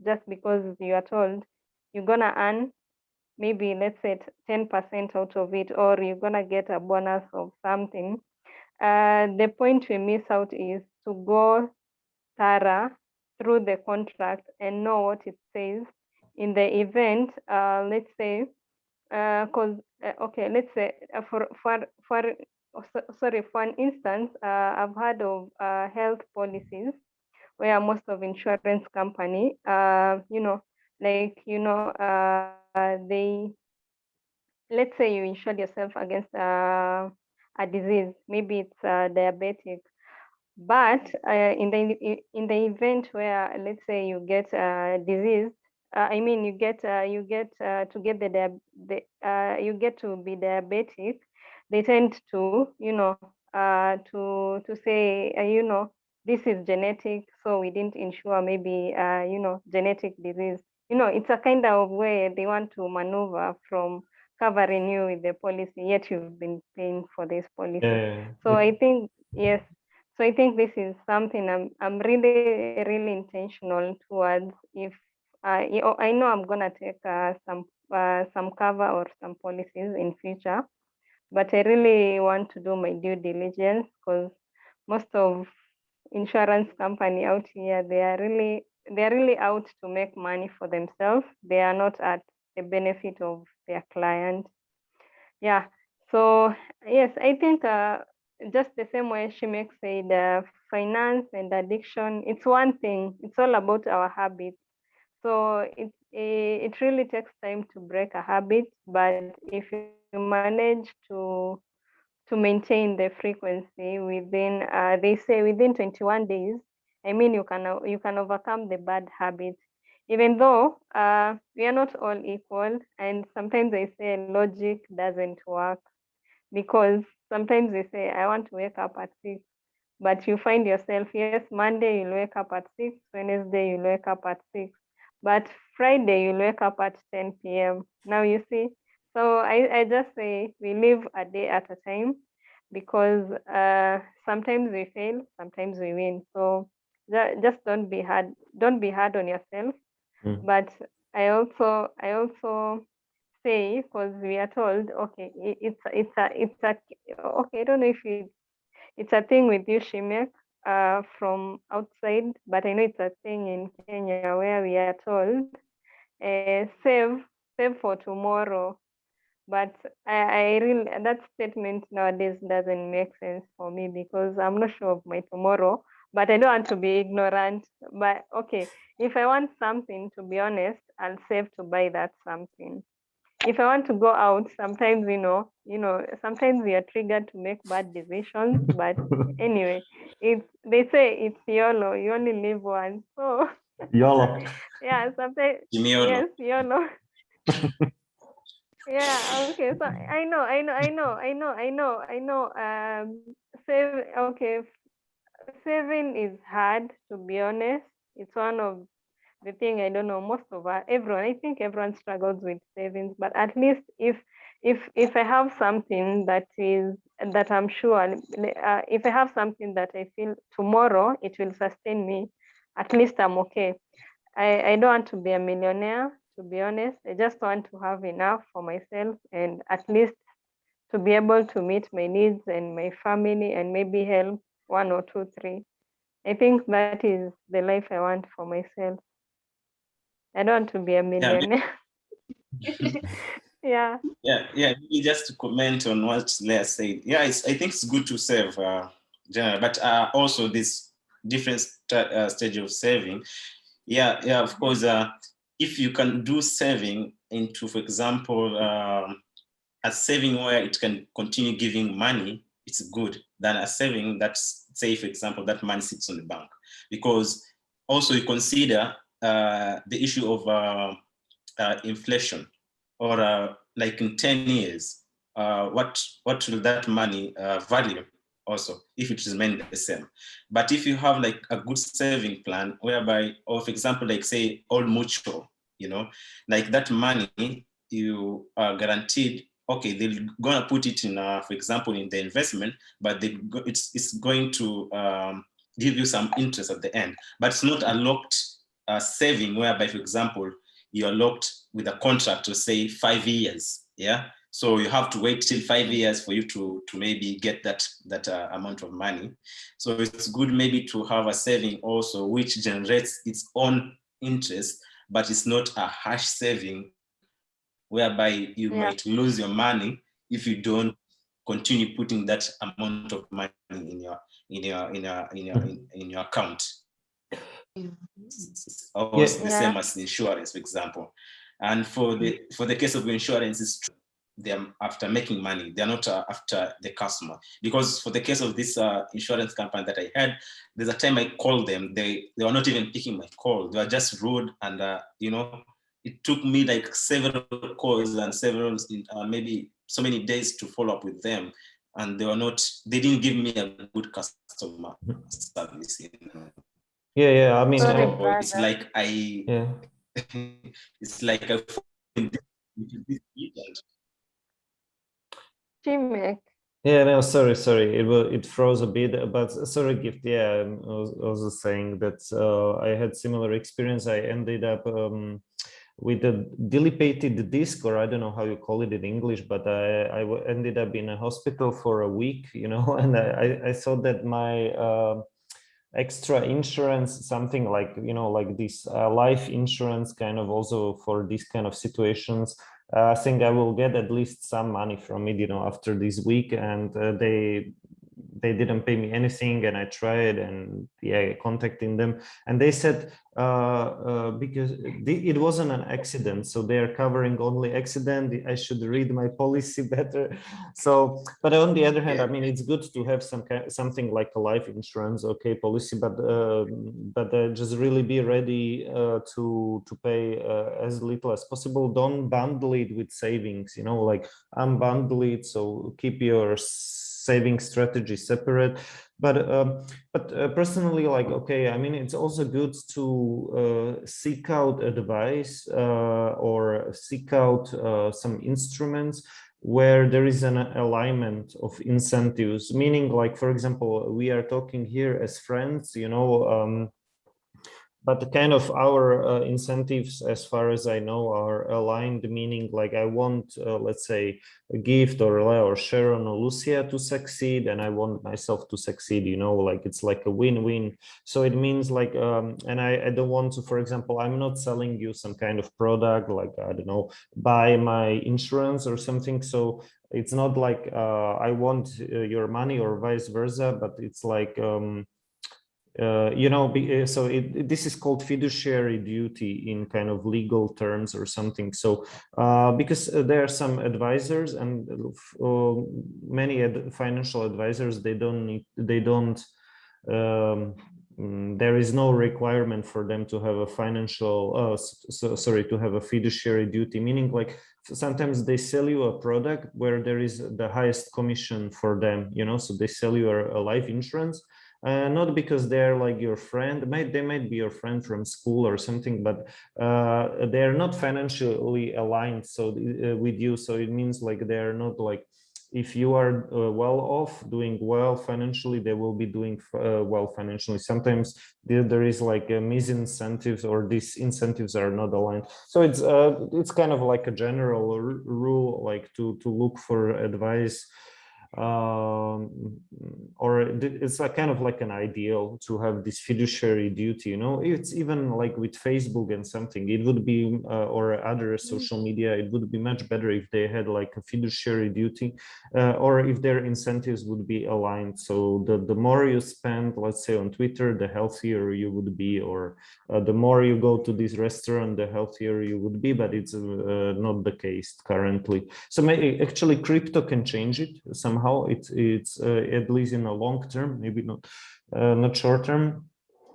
just because you are told you're gonna earn maybe, let's say, 10% out of it, or you're gonna get a bonus of something. The point we miss out is to go thorough through the contract and know what it says in the event, let's say, because okay, let's say for an instance, I've heard of health policies where most of insurance company, you know, like, you know, they, let's say you insured yourself against a disease, maybe it's diabetic, but in the event where, let's say, you get a disease, I mean, you get to get you get to be diabetic, they tend to, you know, to say, you know, this is genetic, so we didn't insure maybe, you know, genetic disease. You know, it's a kind of way they want to maneuver from covering you with the policy, yet you've been paying for this policy. So I think, yes, so I think this is something I'm really intentional towards. If I know I'm gonna take some cover or some policies in future, but I really want to do my due diligence, because most of insurance company out here, they're really out to make money for themselves. They are not at the benefit of their client. Yeah. So yes, I think just the same way Shimek said, finance and addiction, it's one thing. It's all about our habits. So it really takes time to break a habit, but if you manage to maintain the frequency within, they say within 21 days, I mean, you can overcome the bad habits. Even though we are not all equal, and sometimes they say logic doesn't work, because sometimes they say, I want to wake up at 6, but you find yourself, yes, Monday you'll wake up at 6, Wednesday you'll wake up at 6, but Friday you'll wake up at 10 p.m. Now you see, So I just say we live a day at a time, because sometimes we fail, sometimes we win. So just don't be hard. Don't be hard on yourself. Mm. But I also say, because we are told, okay, it's a okay. I don't know if it's a thing with you, Shimek, from outside, but I know it's a thing in Kenya where we are told, save for tomorrow. But I really, that statement nowadays doesn't make sense for me, because I'm not sure of my tomorrow, but I don't want to be ignorant. But okay, if I want something, to be honest, I'll save to buy that something. If I want to go out, sometimes, sometimes we are triggered to make bad decisions. But anyway, they say it's YOLO, you only live once. So YOLO. yeah, sometimes, Jimiolo. yes, YOLO. Yeah, okay. So I know. Saving is hard, to be honest. It's one of the thing, I don't know, most of everyone, I think everyone struggles with savings. But at least if I have something that I'm sure, if I have something that I feel tomorrow it will sustain me, at least I'm okay. I don't want to be a millionaire, to be honest. I just want to have enough for myself, and at least to be able to meet my needs and my family, and maybe help one or two, three. I think that is the life I want for myself. I don't want to be a millionaire. Yeah. Maybe just to comment on what Leah said. Yeah, I think it's good to save, general, but also this different stage of saving. Yeah, of course. If you can do saving into, for example, a saving where it can continue giving money, it's good than a saving that's, say, for example, that money sits on the bank. Because also you consider the issue of inflation, or like in 10 years, what will that money value also if it remains the same. But if you have like a good saving plan whereby, or for example, like say Old Mutual, like that money you are guaranteed, okay, they're gonna put it in, for example, in the investment, but it's going to give you some interest at the end. But it's not a locked saving whereby, for example, you're locked with a contract to say 5 years. Yeah. So you have to wait till 5 years for you to maybe get that amount of money. So it's good maybe to have a saving also which generates its own interest, but it's not a harsh saving whereby you might lose your money if you don't continue putting that amount of money in your account. It's almost the same as the insurance, for example. And for the case of insurance, it's true. They're after making money. They're not after the customer. Because for the case of this insurance company that I had, there's a time I called them. They were not even picking my call. They were just rude, and it took me like several calls and several maybe so many days to follow up with them, and they didn't give me a good customer service. Yeah. I mean, so it's like it's like a yeah, no, sorry. It froze a bit, but sorry, Gift. Yeah, I was also saying that I had similar experience. I ended up with a dilapidated disc, or I don't know how you call it in English, but I ended up in a hospital for a week, and I thought that my extra insurance, something like, like this life insurance kind of also for these kind of situations, I think I will get at least some money from it, after this week. And they didn't pay me anything, and I tried, and contacting them, and they said because it wasn't an accident, so they are covering only accident. I should read my policy better. So, but on the other hand, I mean, it's good to have something like a life insurance, policy, but just really be ready to pay as little as possible. Don't bundle it with savings, like unbundle it. So keep your saving strategy separate. But personally, like, okay, I mean, it's also good to seek out advice or seek out some instruments where there is an alignment of incentives, meaning, like, for example, we are talking here as friends, you know, but the kind of our incentives, as far as I know, are aligned, meaning like I want, let's say, a Gift or Sharon or Lucia to succeed, and I want myself to succeed, you know, like it's like a win-win. So it means like, and I don't want to, for example, I'm not selling you some kind of product, like, I don't know, buy my insurance or something. So it's not like I want your money or vice versa, but it's like, you know, so this is called fiduciary duty in kind of legal terms or something. So because there are some advisors, and many financial advisors, they don't there is no requirement for them to have a financial to have a fiduciary duty, meaning like sometimes they sell you a product where there is the highest commission for them, you know, so they sell you a life insurance. Not because they're like your friend, they might be your friend from school or something, but they're not financially aligned with you. So it means like they're not like, if you are well off, doing well financially, they will be doing well financially. Sometimes there is like a misincentives, or these incentives are not aligned. So it's kind of like a general rule, like to look for advice, or it's a kind of like an ideal to have this fiduciary duty, you know. It's even like with Facebook and something, it would be or other social media, it would be much better if they had like a fiduciary duty, or if their incentives would be aligned. So the more you spend, let's say, on Twitter, the healthier you would be, or the more you go to this restaurant, the healthier you would be. But it's not the case currently. So actually crypto can change it somehow. It's at least in a long term, maybe not short term.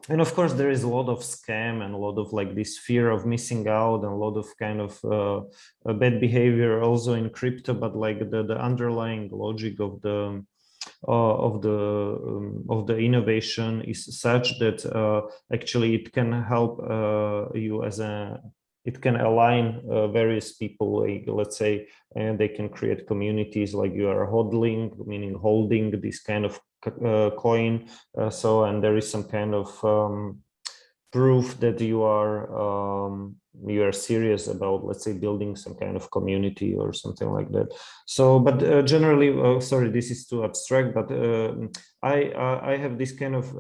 And of course, there is a lot of scam and a lot of like this fear of missing out, and a lot of kind of bad behavior also in crypto. But like the underlying logic of the innovation is such that actually it can help you as it can align various people, like, let's say, and they can create communities, like you are hodling, meaning holding this kind of coin. And there is some kind of proof that you are serious about, let's say, building some kind of community or something like that. So, but generally, sorry, this is too abstract, but I have this kind of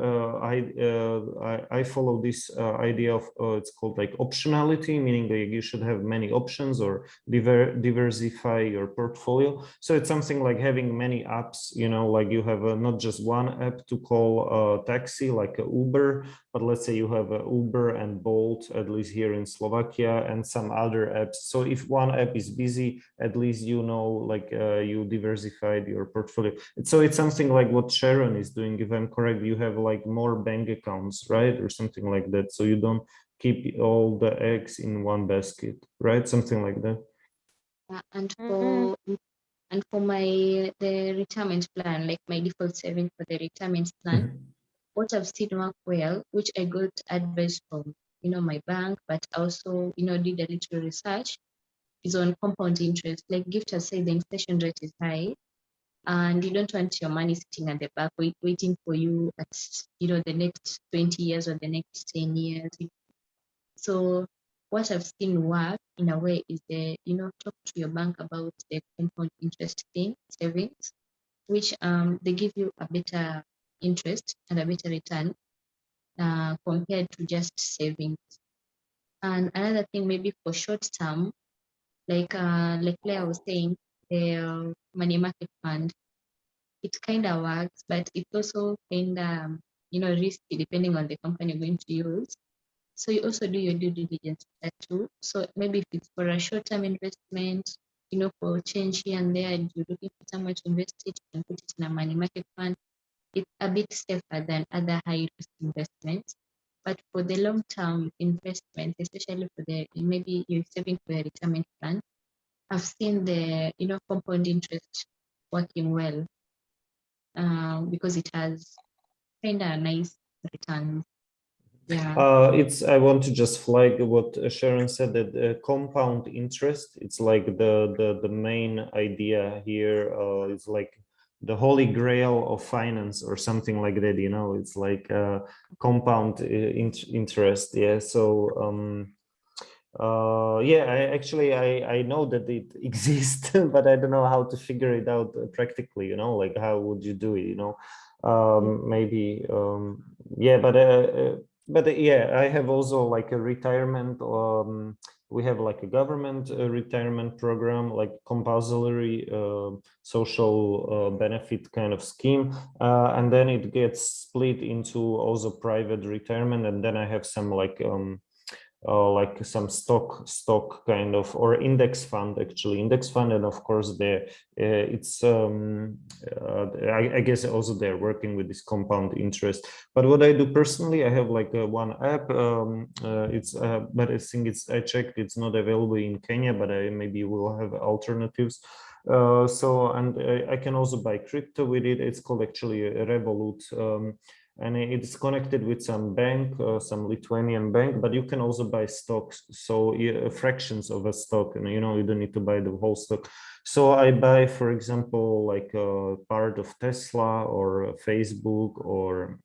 I follow this idea of it's called like optionality, meaning that you should have many options or diversify your portfolio. So it's something like having many apps, you know, like you have not just one app to call a taxi, like a Uber, but let's say you have Uber and Bolt, at least here in Slovakia, and some other apps. So if one app is busy, at least you know, like you diversified your portfolio. So it's something like what Sharon is doing, if I'm correct. You have like more bank accounts, right, or something like that. So you don't keep all the eggs in one basket, right? Something like that. And for the retirement plan, like my default saving for the retirement plan, what I've seen work well, which I got advice from, you know, my bank, but also, you know, did a little research, is on compound interest. Like Gift has said, the inflation rate is high, and you don't want your money sitting at the back waiting for you at, you know, the next 20 years or the next 10 years. So what I've seen work in a way is you know, talk to your bank about the compound interest thing, savings, which they give you a better interest and a better return compared to just savings. And another thing, maybe for short term, like Claire was saying, the money market fund, it kind of works, but it's also kind of, you know, risky depending on the company you're going to use. So you also do your due diligence for that too. So maybe if it's for a short-term investment, you know, for change here and there, and you're looking for somewhere to invest it, you can put it in a money market fund. It's a bit safer than other high-risk investments. But for the long-term investment, especially for maybe you're saving for a retirement plan, I've seen the, you know, compound interest working well. because it has kind of nice returns. Yeah. I want to just flag what Sharon said, that compound interest, it's like the main idea here. It's like the holy grail of finance or something like that, you know. It's like compound interest. Yeah. So yeah, I know that it exists, but I don't know how to figure it out practically, you know, like how would you do it, you know. Maybe yeah, but yeah, I have also like a retirement. We have like a government retirement program, like compulsory social benefit kind of scheme, and then it gets split into also private retirement, and then I have some like some stock kind of, or index fund, actually index fund, and of course it's I guess also they're working with this compound interest. But what I do personally, I have like one app. It's but I think I checked, it's not available in Kenya, but I maybe will have alternatives. So, and I can also buy crypto with it. It's called actually a Revolut. And it's connected with some bank, some Lithuanian bank, but you can also buy stocks, so fractions of a stock, and you know, you don't need to buy the whole stock. So I buy, for example, like a part of Tesla or Facebook or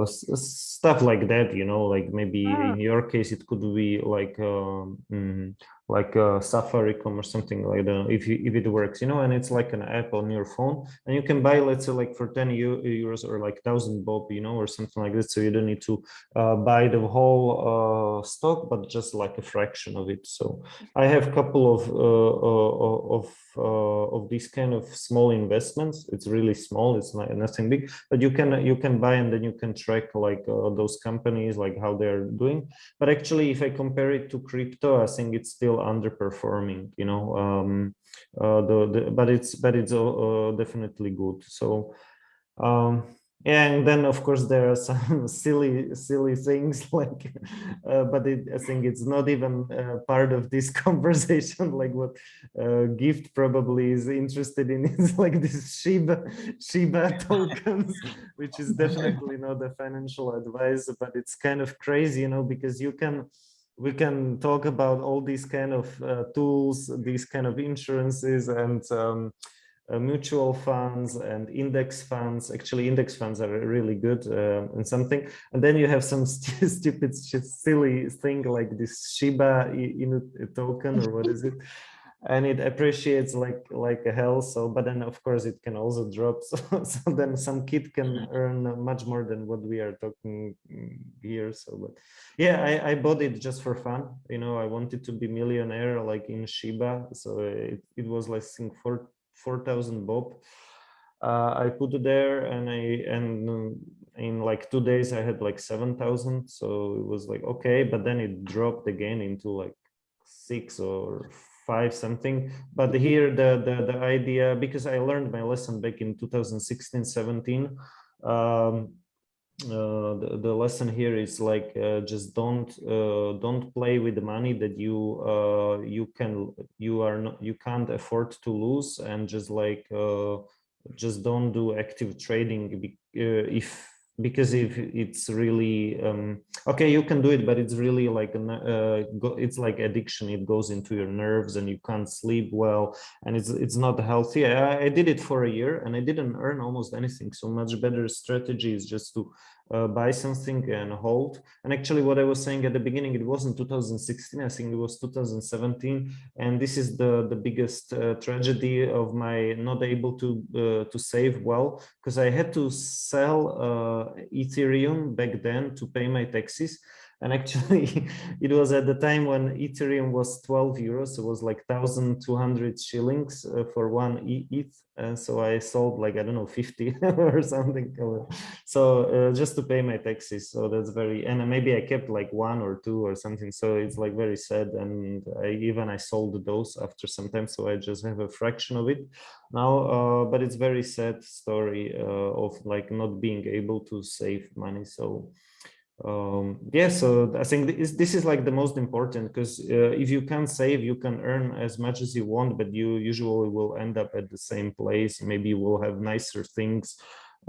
stuff like that, you know, like maybe in your case it could be like Safaricom or something like that, if it works, you know. And it's like an app on your phone, and you can buy, let's say, like for 10 euros or like 1,000 bob, you know, or something like this. So you don't need to buy the whole stock, but just like a fraction of it. So I have a couple of these kind of small investments. It's really small, it's not nothing big, but you can buy, and then you can track like those companies, like how they're doing. But actually, if I compare it to crypto, I think it's still underperforming, you know. But it's definitely good. So yeah, and then of course there are some silly things like but I think it's not even part of this conversation. Like what Gift probably is interested in is like this Shiba tokens, which is definitely not a financial advice, but it's kind of crazy, you know, because we can talk about all these kind of tools, these kind of insurances, and mutual funds and index funds. Actually, index funds are really good and something. And then you have some stupid, silly thing like this Shiba Inu token, or what is it? And it appreciates like a hell. So, but then of course it can also drop. So then some kid can earn much more than what we are talking here. So, but yeah, I bought it just for fun. You know, I wanted to be millionaire like in Shiba. So it was like, I think 4,000 bob. I put it there, and in like 2 days I had like 7,000. So it was like okay, but then it dropped again into like 6 or 5 something. But here the idea, because I learned my lesson back in 2016-17. The lesson here is like just don't play with the money that you can't afford to lose, and just like just don't do active trading because if it's really okay, you can do it, but it's really like it's like addiction. It goes into your nerves and you can't sleep well, and it's not healthy. I did it for a year and I didn't earn almost anything. So much better strategy is just to buy something and hold. And actually what I was saying at the beginning, it wasn't 2016, I think it was 2017. And this is the biggest tragedy of my not able to save well, because I had to sell Ethereum back then to pay my taxes. And actually it was at the time when Ethereum was 12 euros. It was like 1,200 shillings for one ETH. And so I sold like, I don't know, 50 or something. So just to pay my taxes. So that's very, and maybe I kept like 1 or 2 or something. So it's like very sad. And I sold those after some time. So I just have a fraction of it now. But it's very sad story of like not being able to save money. So Yeah, so I think this is like the most important, because if you can save, you can earn as much as you want, but you usually will end up at the same place. Maybe you will have nicer things,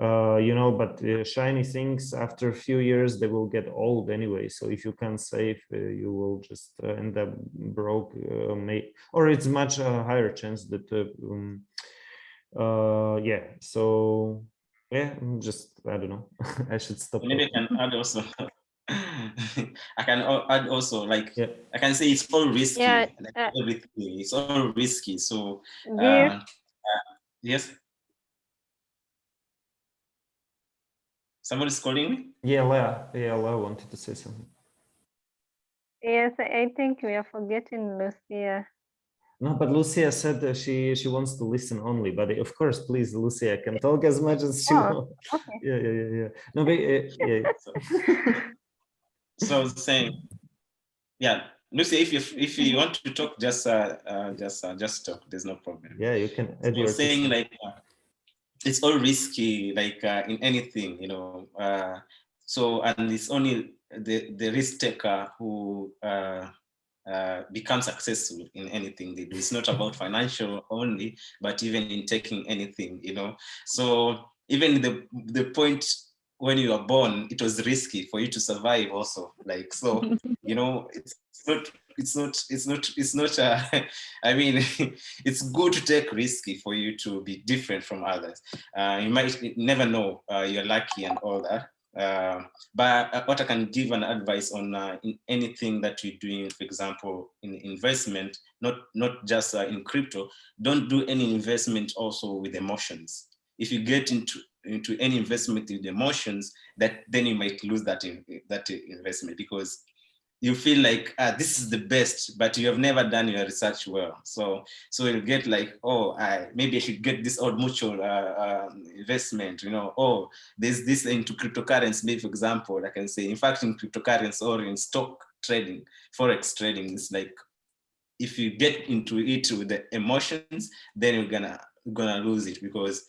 you know, but shiny things, after a few years, they will get old anyway. So if you can save, you will just end up broke, or it's much higher chance that, yeah, so yeah, I don't know. I should stop. Maybe I can add also. I can add also, like, Yeah. I can say it's all risky. Yeah, Like everything, it's all risky. So this, yes. Somebody's calling me? Yeah, Lea wanted to say something. yes, I think we are forgetting Lucia. No, but Lucia said that she wants to listen only. But of course, please, Lucia can talk as much as she wants. Okay. Yeah. No, but yeah. So saying, yeah, Lucy, if you want to talk, just talk. There's no problem. Yeah, you can add So your saying like it's all risky, like in anything, you know. So and it's only the risk taker who become successful in anything they do. It's not about financial only, but even in taking anything, you know. So even the point when you are born, it was risky for you to survive also. Like, so, you know, it's not I mean, it's good to take risky for you to be different from others. You might never know, you're lucky and all that. But what I can give an advice on in anything that you're doing, for example, in investment, not just in crypto, don't do any investment also with emotions. If you get into any investment with emotions, that then you might lose that investment, because you feel like this is the best, but you have never done your research well. So you get like, oh, maybe I should get this old mutual investment, you know. Oh, there's this into cryptocurrency, maybe, for example, I can say, in fact, in cryptocurrency or in stock trading, forex trading, it's like, if you get into it with the emotions, then you're gonna lose it, because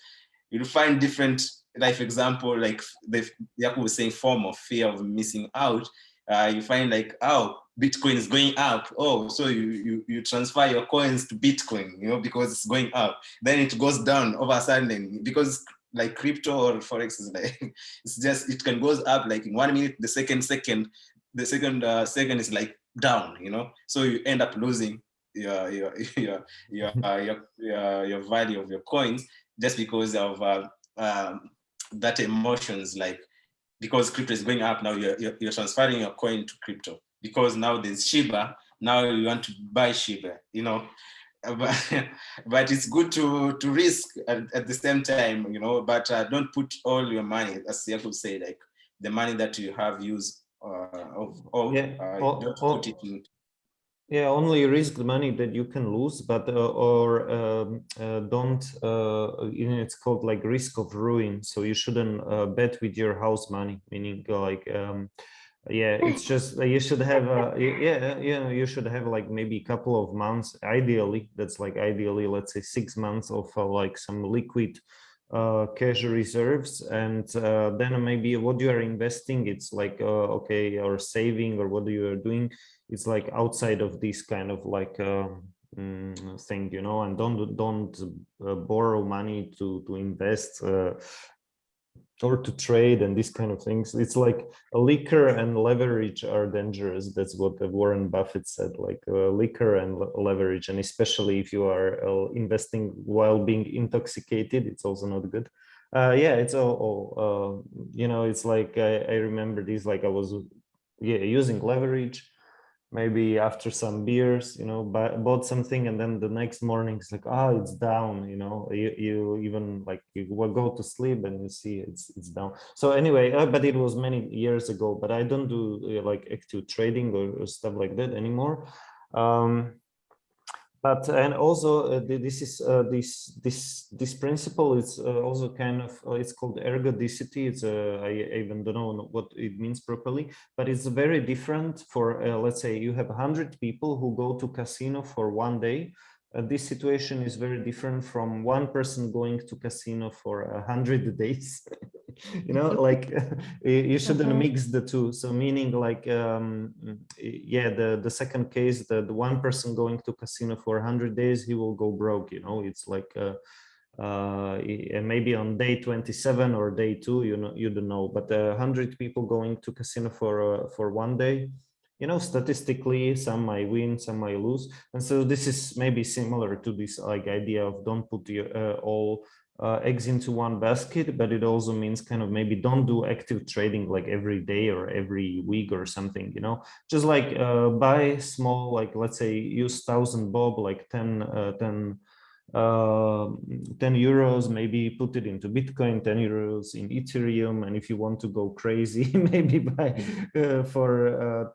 you'll find different, like, for example, like Yaku was saying, form of fear of missing out. You find like, oh, Bitcoin is going up. Oh, so you transfer your coins to Bitcoin, you know, because it's going up. Then it goes down all of a sudden, because like crypto or forex is like, it's just, it can goes up like in 1 minute, the second second is like down, you know. So you end up losing your value of your coins, just because of that emotions, like, because crypto is going up now, you're transferring your coin to crypto, because now there's Shiba, now you want to buy Shiba, you know. But it's good to risk at the same time, you know, but don't put all your money, as Yakub say, like the money that you have used don't put it in. Yeah, only risk the money that you can lose, but don't. It's called like risk of ruin. So you shouldn't bet with your house money. Meaning, like, yeah, it's just you should have. You should have like maybe a couple of months. Ideally, that's like ideally, let's say 6 months of like some liquid cash reserves, and then maybe what you are investing, it's like okay, or saving, or what you are doing, it's like outside of this kind of like thing, you know. And don't borrow money to invest or to trade and these kind of things. It's like a liquor and leverage are dangerous. That's what Warren Buffett said, like liquor and leverage, and especially if you are investing while being intoxicated, it's also not good. Yeah, it's all you know, it's like I remember this, like I was using leverage maybe after some beers, you know, bought something, and then the next morning it's like, oh, it's down, you know. You even like, you will go to sleep and you see it's down. So anyway, but it was many years ago, but I don't do like active trading or stuff like that anymore. But and also this is this principle is also kind of it's called ergodicity. It's I even don't know what it means properly, but it's very different for let's say you have 100 people who go to casino for 1 day. This situation is very different from one person going to casino for 100 days. you know, like you shouldn't mix the two. So meaning like, yeah, the second case, the one person going to casino for 100 days, he will go broke, you know. It's like and maybe on day 27 or day 2, you know, you don't know, but 100 people going to casino for one day, you know, statistically some might win, some might lose. And so this is maybe similar to this like idea of don't put your all eggs into one basket, but it also means kind of maybe don't do active trading like every day or every week or something, you know, just like buy small, like let's say use 1,000 bob, like 10 euros, maybe put it into Bitcoin, 10 euros in Ethereum. And if you want to go crazy, maybe buy for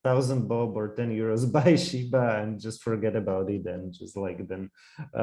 1,000 bob or 10 euros, buy Shiba and just forget about it and just like then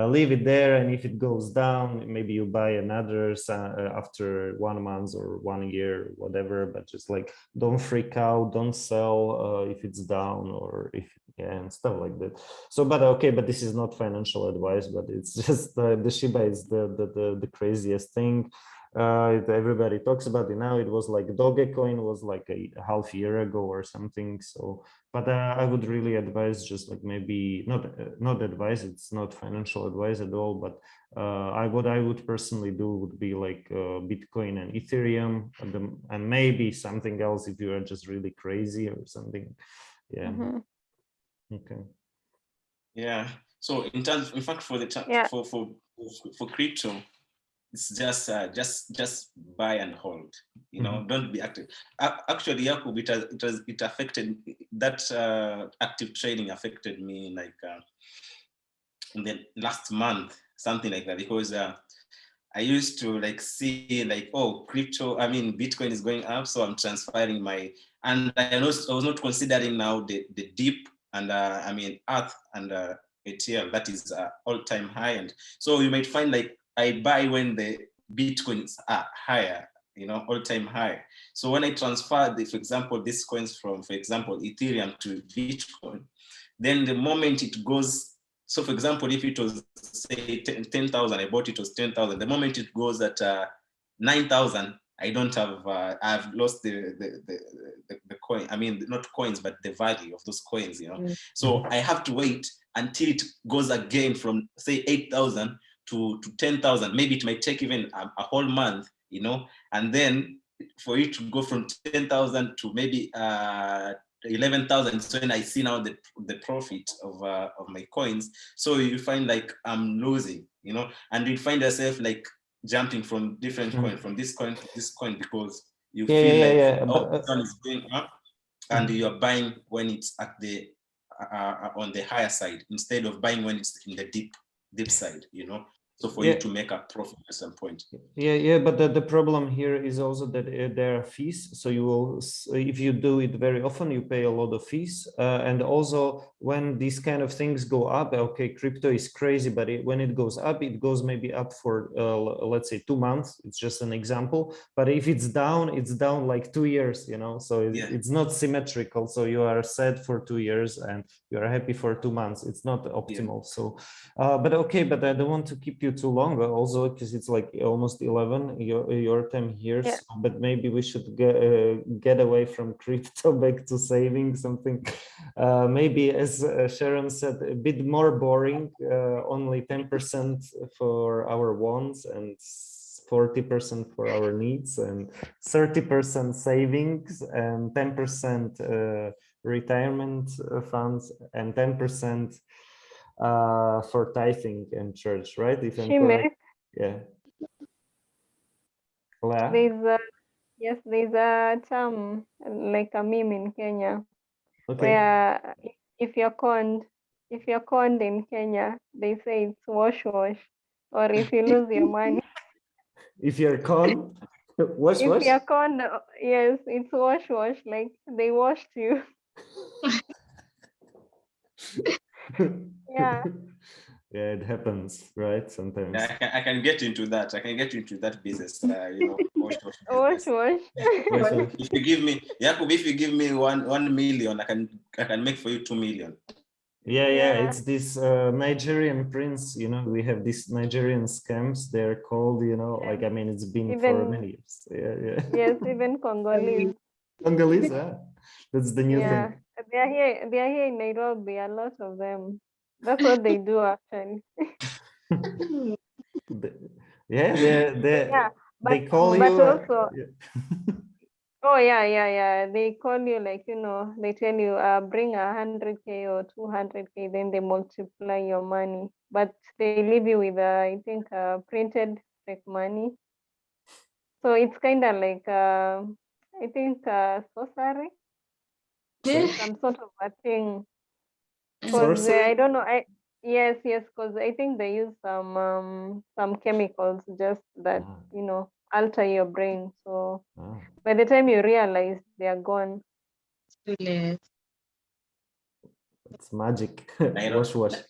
leave it there. And if it goes down, maybe you buy another after 1 month or 1 year, whatever, but just like don't freak out, don't sell if it's down or if, yeah, and stuff like that. So, but okay, but this is not financial advice, but it's just the Shiba is the craziest thing. Everybody talks about it now. It was like Dogecoin was like a half year ago or something. So, but I would really advise just like maybe not advise. It's not financial advice at all. But what I would personally do would be like Bitcoin and Ethereum, and maybe something else if you are just really crazy or something. Yeah. Okay. Yeah. So in fact, for the for crypto, it's just buy and hold. You know, don't be active. Actually, Jakub, it affected that active trading affected me like in the last month, something like that, because I used to like see like, oh, crypto, I mean, Bitcoin is going up, so I'm transferring and I was not considering now the dip and I mean, Earth and ATL, that is all-time high. And so you might find like I buy when the Bitcoins are higher, you know, all-time high. So when I transfer, for example, these coins from, for example, Ethereum to Bitcoin, then the moment it goes, so for example, if it was say 10,000, I bought it was 10,000. The moment it goes at 9,000, I don't have, I've lost the coin. I mean, not coins, but the value of those coins, you know. So I have to wait until it goes again from say 8,000 to 10,000. Maybe it might take even a whole month, you know, and then for it to go from 10,000 to maybe 11,000. So when I see now the profit of my coins, so you find like I'm losing, you know, and you find yourself like jumping from different coin, from this coin to this coin, because you feel like oh, this one is going up, and you're buying when it's at the on the higher side instead of buying when it's in the deep side, you know. So for you to make a profit at some point. Yeah, but the problem here is also that there are fees. So you will, if you do it very often, you pay a lot of fees. And also when these kind of things go up, okay, crypto is crazy, but when it goes up, it goes maybe up for, let's say 2 months. It's just an example. But if it's down like 2 years, you know, so it's not symmetrical. So you are set for 2 years and you are happy for 2 months. It's not optimal. So, but okay, but I don't want to keep you too long also, because it's like almost 11 your time here. So, but maybe we should get away from crypto back to saving something. Maybe as Sharon said, a bit more boring, only 10% for our wants and 40% for our needs and 30% savings and 10% retirement funds and 10% for tithing and church, right? If I'm correct. Yeah. There's a term like a meme in Kenya, where if you're conned in Kenya, they say it's wash, or if you lose your money. If you're conned, wash. If you're conned, yes, it's wash, like they washed you. Yeah. Yeah, it happens, right? Sometimes. Yeah, I can get into that. I can get into that business. You know, wash. If you give me, Jakub, if you give me 1 million, I can make for you 2 million. Yeah, it's this Nigerian prince, you know, we have these Nigerian scams, they're called, you know, like, I mean, it's been for Even many years. Yeah. yes, even Congolese. Congolese, that's the new Yeah, thing. they are here. They are here in Nairobi. A lot of them. That's what they do actually. Yeah, Yeah, they but call you. also, Yeah. oh yeah. They call you like, you know, they tell you bring 100K or 200K, then they multiply your money. But they leave you with I think printed fake money. So it's kind of like I think sorcery, Sorry? some sort of a thing. Because I Sorcery? don't know. Yes, because I think they use some chemicals just that, Ah, you know, alter your brain. So ah. by the time you realize they are gone. Yes. It's magic. Nairo- Wash.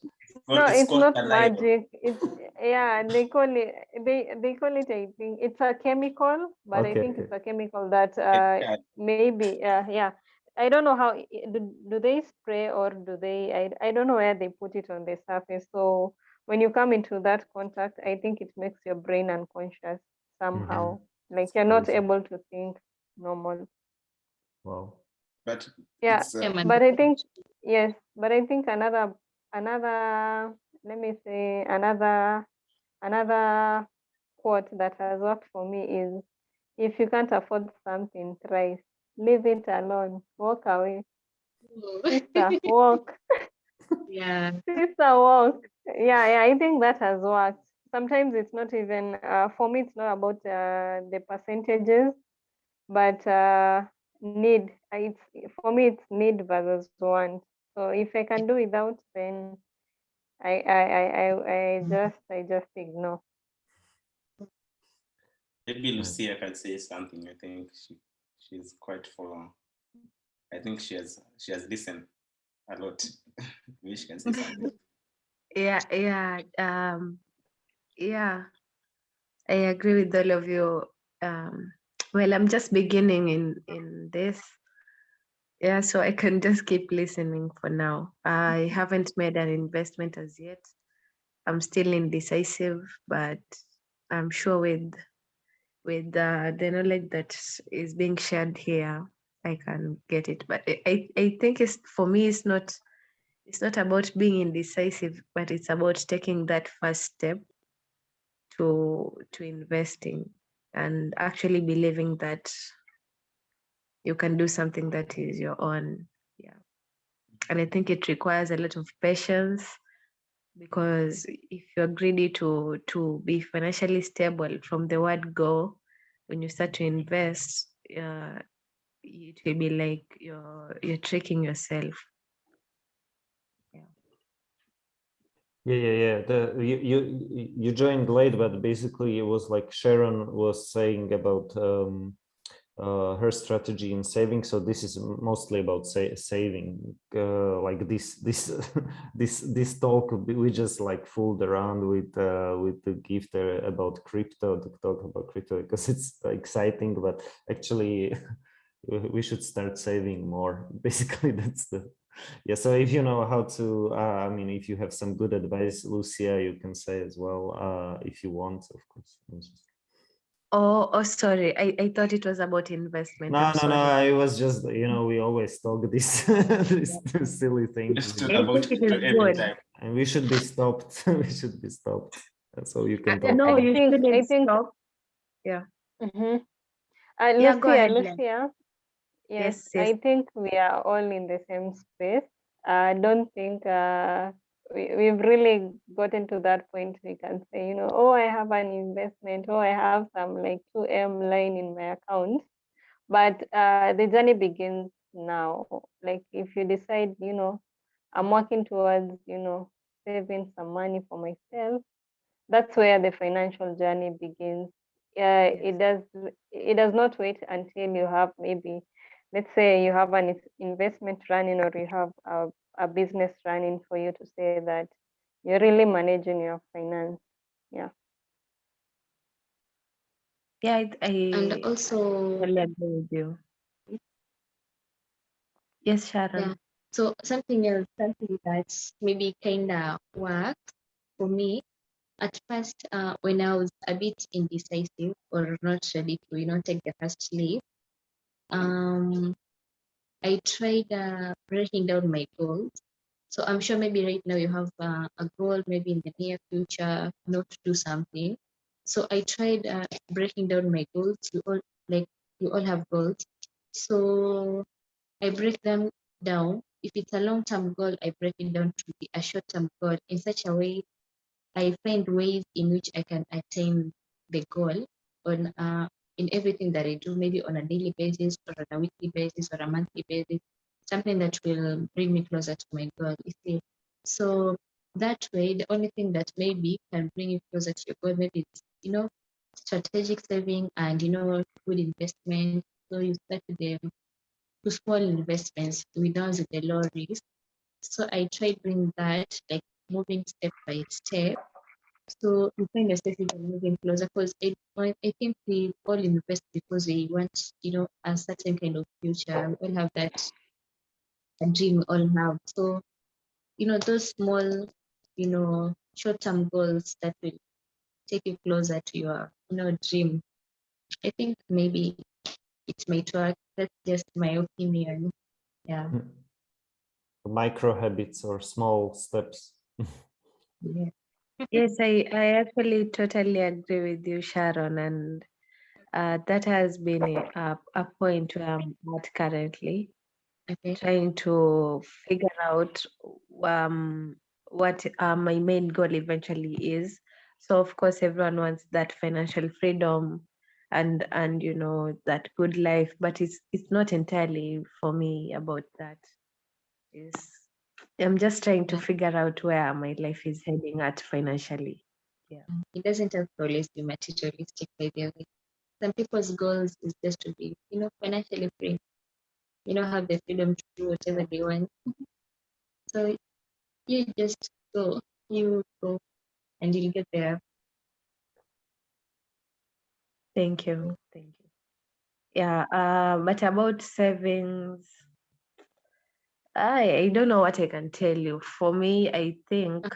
No, It's it's called not a Nairo. magic. It's yeah, they call it, I think it's a chemical, but I think Okay. it's a chemical that Yeah, maybe yeah. I don't know how do they spray or do they I don't know where they put it on the surface. So when you come into that contact, I think it makes your brain unconscious somehow. Like It's you're not crazy. able to think normal. Wow. but Yeah, it's Yeah, man. but I think yes, but I think another let me say another quote that has worked for me is if you can't afford something thrice, leave it alone. Walk away. Sister, walk. Yeah. Sister, walk. Yeah, I think that has worked. Sometimes it's not even for me, it's not about the percentages, but need. It's for me, it's need versus want. So if I can do without, then I just ignore. maybe Nice. Lucia can say something. I think she's quite full. I think she has listened a lot. Maybe she can say something. Yeah, yeah, I agree with all of you. Well, I'm just beginning in this. Yeah, so I can just keep listening for now. I haven't made an investment as yet. I'm still indecisive, but I'm sure with the knowledge that is being shared here, I can get it. But I think it's for me, it's not about being indecisive, but it's about taking that first step to investing and actually believing that you can do something that is your own. Yeah. And I think it requires a lot of patience because if you're greedy to be financially stable from the word go, when you start to invest, it will be like you're tricking yourself. Yeah. You joined late, but basically it was like Sharon was saying about her strategy in saving. So this is mostly about saving. Like this this talk, we just like fooled around with the gift about crypto, to talk about crypto because it's exciting, but actually we should start saving more. Basically, that's the yeah. So if you know how to, I mean, if you have some good advice, Lucia, you can say as well, if you want, of course. Oh, sorry. I thought it was about investment. I'm No. sorry. I was just, you know, we always talk this, this silly things, Just talk I about think it crypto is every good. time. and we should be stopped. We should be stopped. So you can talk No, more. you I shouldn't think stop. Yeah. mhm. Yeah, go ahead, Len. Lucia. Yes, Yes. I think we are all in the same space. I don't think we've really gotten to that point we can say, you know, oh, I have an investment, oh, I have some like 2M line in my account. But the journey begins now. Like if you decide, you know, I'm working towards, you know, saving some money for myself, that's where the financial journey begins. It does not wait until you have maybe, let's say you have an investment running or you have a business running for you to say that you're really managing your finance. Yeah. Yeah, And I also, totally agree with you. Yes, yeah, Sharon. So something else, something that's maybe kind of worked for me at first, when I was a bit indecisive or not ready to, take the first leap, I tried breaking down my goals. So I'm sure maybe right now you have a goal, maybe in the near future, not to do something. So I tried breaking down my goals. You all have goals. So I break them down. If it's a long-term goal, I break it down to be a short-term goal in such a way I find ways in which I can attain the goal on in everything that I do, maybe on a daily basis or on a weekly basis or a monthly basis, something that will bring me closer to my goal. You see, so that way, the only thing that maybe can bring you closer to your goal, maybe it's strategic saving and good investment. So you start with the small investments without the low risk. So I tried doing that, like moving step by step. So you find yourself even moving closer because I think we all invest because we want, a certain kind of future. We all have that dream we all have. So, those small, short-term goals that will take you closer to your, dream. I think maybe it might work. That's just my opinion. Yeah. Micro habits or small steps. Yeah. Yes, I actually totally agree with you, Sharon, and that has been a point where I'm at currently, Okay. trying to figure out what my main goal eventually is. So of course, everyone wants that financial freedom and that good life, but it's not entirely for me about that. I'm just trying to figure out where my life is heading at financially. Yeah. It doesn't have to always be materialistic, by the way. Some people's goals is just to be, financially free. Have the freedom to do whatever they want. So you just you go, and you'll get there. Thank you. Thank you. Yeah. But about savings, I don't know what I can tell you. For me, I think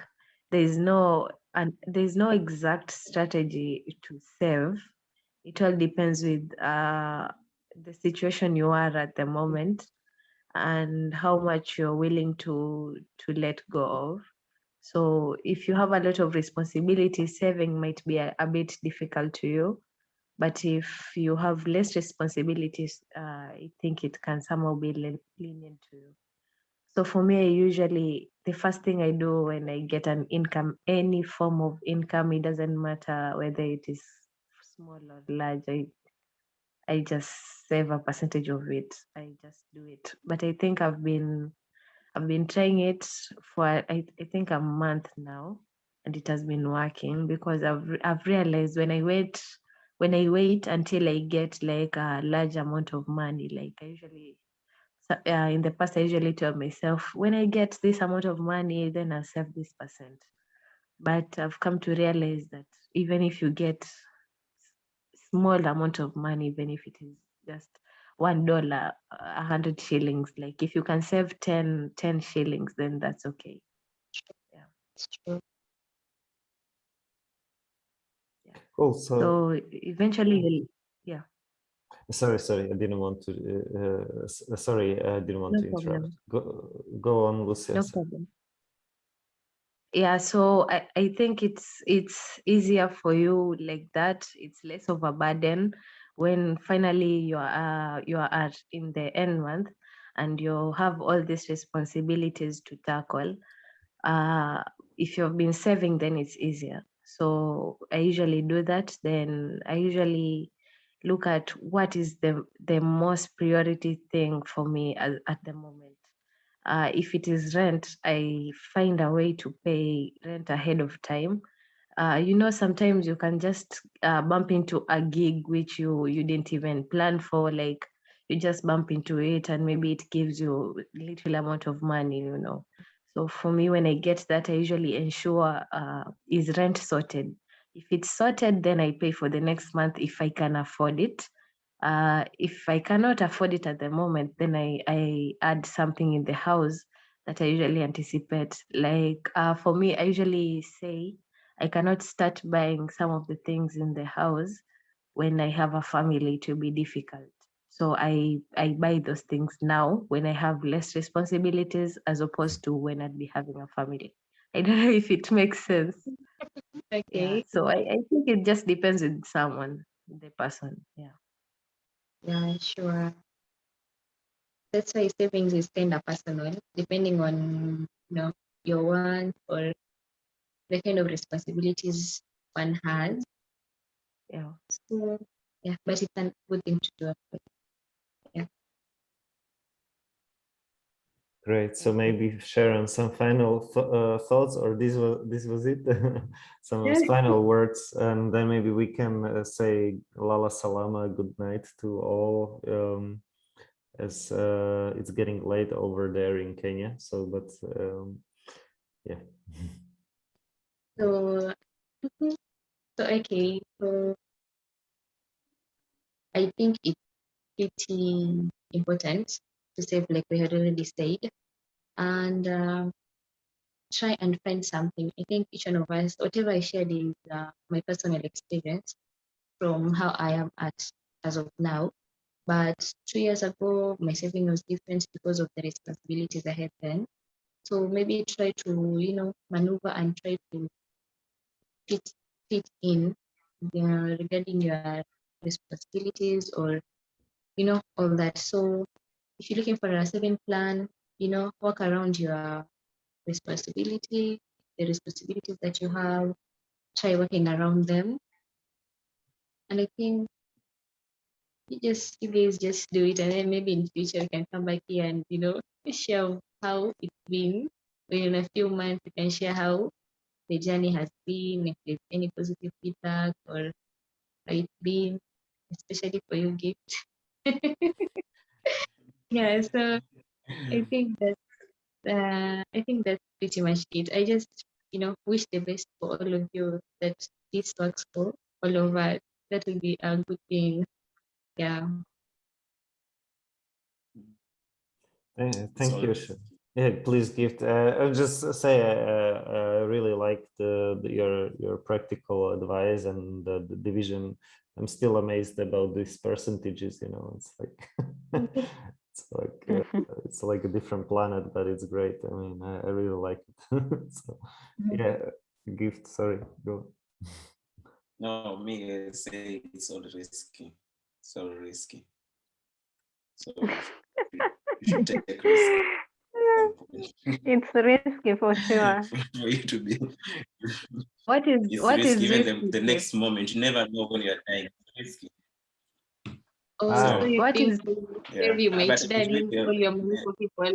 there's no exact strategy to save. It all depends with the situation you are at the moment and how much you're willing to let go of. So if you have a lot of responsibility, saving might be a bit difficult to you. But if you have less responsibilities, I think it can somehow be lenient to you. So for me, the first thing I do when I get an income, any form of income, it doesn't matter whether it is small or large, I just save a percentage of it. I just do it. But I think I've been trying it for I think a month now, and it has been working because I've realized when I wait until I get like a large amount of money, like I usually in the past I usually tell myself when I get this amount of money, then I'll save this percent. But I've come to realize that even if you get small amount of money, even if it is just $1, 100 shillings, like if you can save 10 shillings, then that's okay. Yeah. It's true. Yeah. Cool. So eventually, yeah. Sorry, I didn't want to. Sorry, I didn't want No to interrupt. problem. Go on, Lucia. No problem. Yeah, so I think it's easier for you like that. It's less of a burden when finally you are in the end month and you have all these responsibilities to tackle. If you've been saving, then it's easier. So I usually do that. Then I usually look at what is the most priority thing for me at the moment. If it is rent, I find a way to pay rent ahead of time. Sometimes you can just bump into a gig which you didn't even plan for, like you just bump into it and maybe it gives you little amount of money. So for me, when I get that, I usually ensure is rent sorted. If it's sorted, then I pay for the next month if I can afford it. If I cannot afford it at the moment, then I add something in the house that I usually anticipate. Like for me, I usually say I cannot start buying some of the things in the house when I have a family. To be difficult. So I buy those things now when I have less responsibilities, as opposed to when I'd be having a family. I don't know if it makes sense. Yeah. Okay. So I think it just depends with someone, the person. Yeah. Yeah, sure. That's why savings is kind of personal, depending on your wants or the kind of responsibilities one has. Yeah. So yeah, but it's a good thing to do. Yeah. Great. So maybe Sharon, some final thoughts, or this was it? Some final words, and then maybe we can say Lala Salama, good night to all, as it's getting late over there in Kenya. So, but yeah. So okay. So I think it's pretty important to save, like we had already said, and try and find something. I think each one of us, whatever I shared is my personal experience from how I am at as of now. But 2 years ago, my saving was different because of the responsibilities I had then. So maybe try to, maneuver and try to fit in regarding your responsibilities, or all that. So if you're looking for a saving plan, work around your responsibility, the responsibilities that you have, try working around them. And I think you guys just do it, and then maybe in the future we can come back here and share how it's been. In a few months we can share how the journey has been, if there's any positive feedback or how it's been, especially for your gift. Yeah, so I think that's pretty much it. I just wish the best for all of you, that this works for all of us. That will be a good thing. Yeah. Thank you. Yeah, please gift. I'll just say I really like your practical advice and the division. I'm still amazed about these percentages. It's like it's like a different planet, but it's great. I mean, I really like it. So yeah, gift. Sorry, go. No, me I say it's all risky. It's all risky. So you should take risk. It's risky for sure. For you to be, What is risky. Even risky? the next moment, you never know when you're dying. It's risky. Oh, Ah. so you What think is maybe you might But die it leaving all your money for people?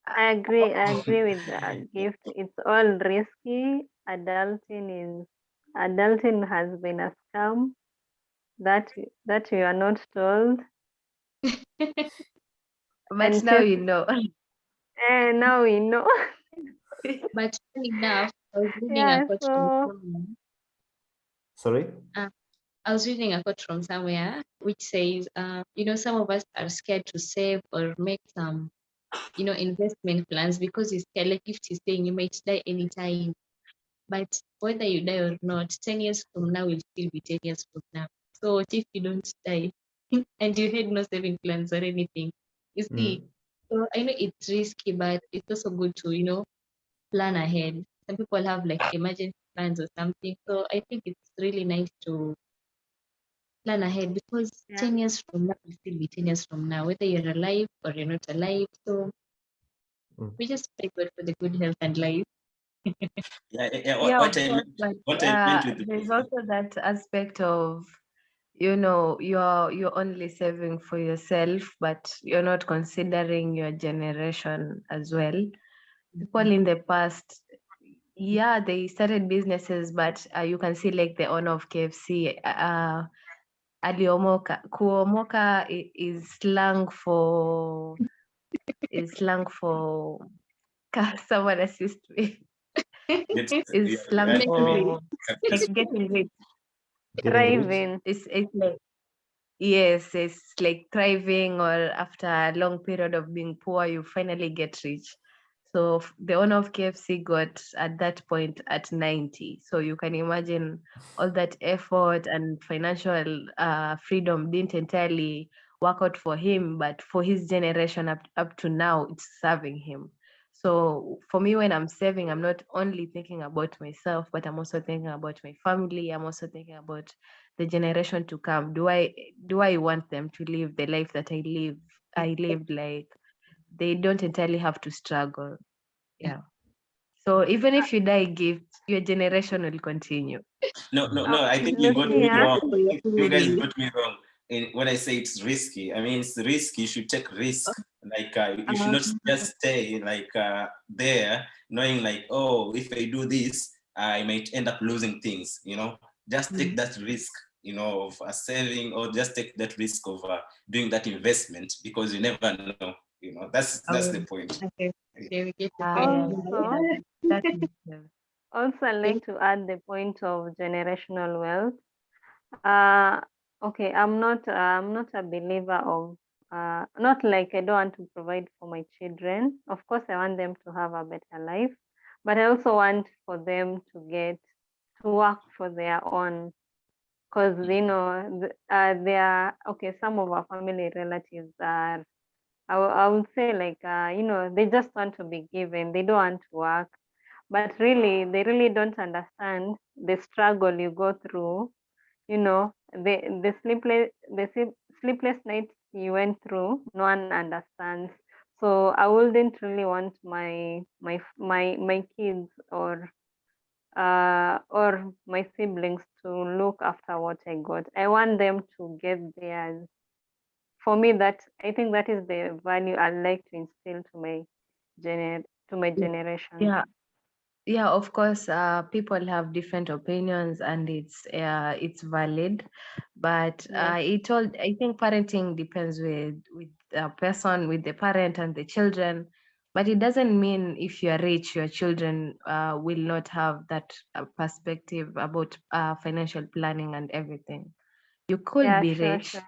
I agree with that gift. It's all risky. Adulting has been a scam that you are not told. But now you know. And now we know. But funny enough, I was reading a Yeah, quote from so somewhere. Sorry. I was reading a quote from somewhere which says, some of us are scared to save or make some, investment plans because it's scared. Like if she's saying you might die anytime, but whether you die or not, 10 years from now will still be 10 years from now. So what if you don't die and you had no saving plans or anything? You see, so I know it's risky, but it's also good to, plan ahead. Some people have like emergency plans or something. So I think it's really nice to plan ahead, because yeah. 10 years from now will still be 10 years from now, whether you're alive or you're not alive. So we just pray God for the good health and life. Yeah, What of I course, meant, but what I meant with there's also that aspect of, you're only saving for yourself, but you're not considering your generation as well. People in the past, yeah, they started businesses, but you can see like the owner of KFC, aliomoka. Kuomoka is slang for someone assist me. Is slang I mean, for getting rich. Getting rich. Thriving. It's like yes, it's like thriving, or after a long period of being poor, you finally get rich. So the owner of KFC got at that point at 90. So you can imagine all that effort and financial freedom didn't entirely work out for him, but for his generation up to now, it's serving him. So for me, when I'm saving, I'm not only thinking about myself, but I'm also thinking about my family. I'm also thinking about the generation to come. Do I want them to live the life that I lived? Like, they don't entirely have to struggle. Yeah. So even if you die gift, your generation will continue. No, I think you got me Lucia, wrong. You guys got me wrong. When I say it's risky, I mean it's risky. You should take risk. Like you should not just stay like there, knowing like, oh, if I do this, I might end up losing things. Just take that risk. Of saving, or just take that risk of doing that investment, because you never know. That's the point. Okay. Okay, we get the Yeah, point. also, that makes sense. I like to add the point of generational wealth. Uh, okay, I'm not a believer of not like I don't want to provide for my children. Of course, I want them to have a better life, but I also want for them to work for their own, because they are okay. Some of our family relatives are, I would say, like they just want to be given. They don't want to work, but really they really don't understand the struggle you go through, the sleepless nights you went through. No one understands. So I wouldn't really want my kids or my siblings to look after what I got. I want them to get theirs. For me, that I think that is the value I like to instill to my generation. Yeah, yeah, of course, people have different opinions, and it's valid, but Yes. I think parenting depends with the person, with the parent and the children. But it doesn't mean if you are rich, your children will not have that perspective about financial planning and everything. You could Yeah, be sure, rich, sure.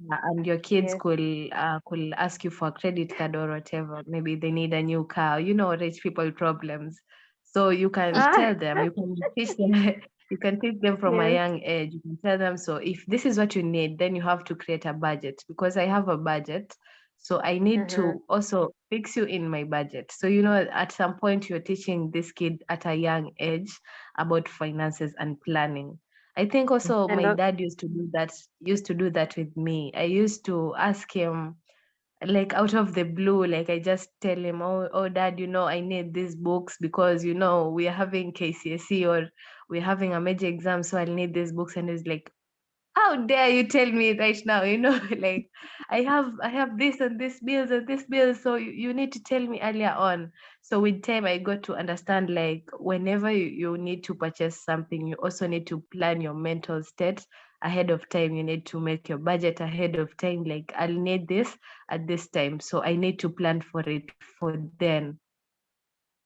and your kids Yes. could ask you for a credit card or whatever. Maybe they need a new car. Rich people problems. So you can Ah, tell them. You can teach them. You can teach them from a yes. young age. You can tell them. So if this is what you need, then you have to create a budget, because I have a budget. So I need Uh-huh. to also fix you in my budget. So at some point you're teaching this kid at a young age about finances and planning. I think also And my dad used to do that with me. I used to ask him, like, out of the blue, like I just tell him, oh dad, I need these books because we are having KCSE, or we're having a major exam, so I'll need these books. And he's like, how dare you tell me right now, like I have this and this bills, so you need to tell me earlier on. So with time I got to understand, like, whenever you need to purchase something, you also need to plan your mental state ahead of time. You need to make your budget ahead of time, like, I'll need this at this time, so I need to plan for it for then.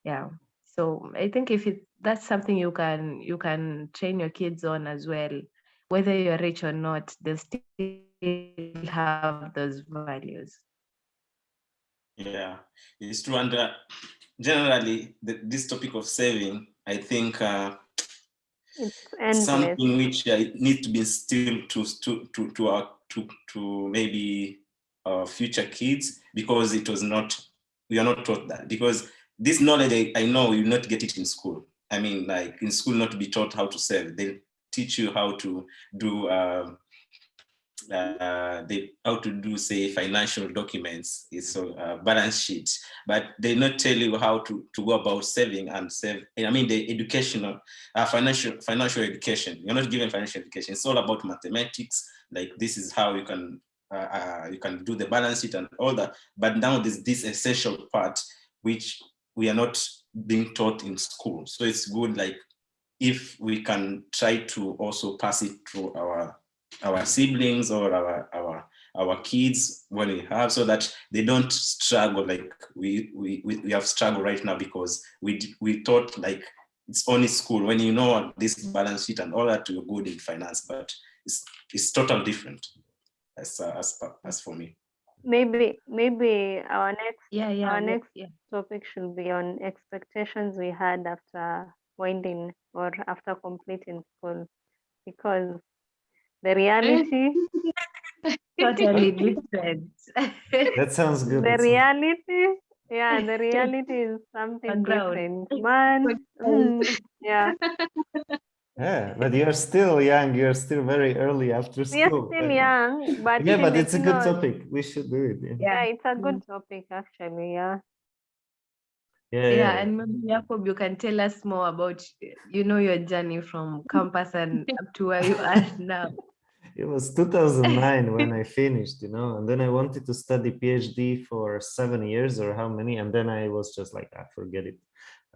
Yeah. So I think if that's something you can train your kids on as well, whether you're rich or not, they still have those values. Yeah, it's true. And generally, this topic of saving, I think It's it's endless. something which needs to be instilled to maybe future kids, because we are not taught that. Because this knowledge, I know you will not get it in school. I mean, like in school, not to be taught how to save. They teach you how to do say financial documents, so balance sheets, but they not tell you how to go about saving and save. I mean, the educational financial education. You're not given financial education. It's all about mathematics. Like, this is how you can do the balance sheet and all that. But now there's this essential part which we are not being taught in school. So it's good, like, if we can try to also pass it to our siblings or our kids when we have, so that they don't struggle like we have struggled right now, because we thought like it's only school. When you know this balance sheet and all that, you're good in finance, but it's totally different. as for me. Maybe our Yeah. next topic should be on expectations we had after winding or after completing school, because the reality Totally different. That sounds good. the That sounds reality the reality is something Background. different, man. Yeah, Yeah, but you're still young. You're still very early after we are school. still young, but Yeah, but still, it's a good topic. We should do it. yeah, it's a good topic actually. Yeah. Yeah, and maybe Jacob, you can tell us more about your journey from campus and up to where you are now. It was 2009 when I finished, and then I wanted to study PhD for 7 years or how many, and then I was just like, forget it.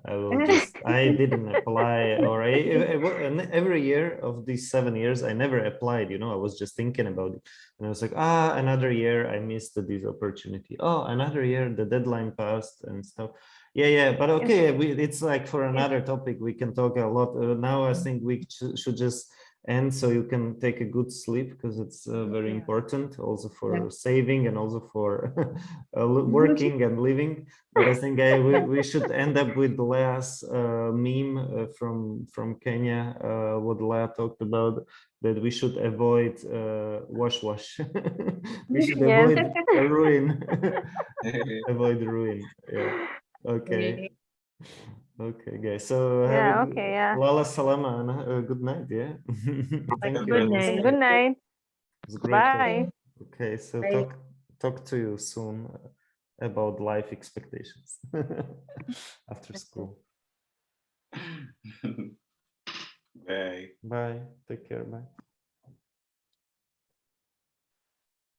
I didn't apply, or and every year of these 7 years, I never applied, I was just thinking about it. And I was like, another year I missed this opportunity. Oh, another year, the deadline passed and stuff. Yeah, but okay, it's like for another topic, we can talk a lot. Now I think we should just end so you can take a good sleep, because it's very important also for saving and also for working and living. But I think we should end up with Leah's meme from Kenya, what Leah talked about, that we should avoid wash. We should avoid a ruin. Avoid ruin. Yeah. Okay. Okay, guys. So Lala Salama, good night. Yeah. Thank you. Good night. Good night. It's great. Bye. Okay, so Bye. talk to you soon about life expectations after school. Bye. Bye. Take care. Bye.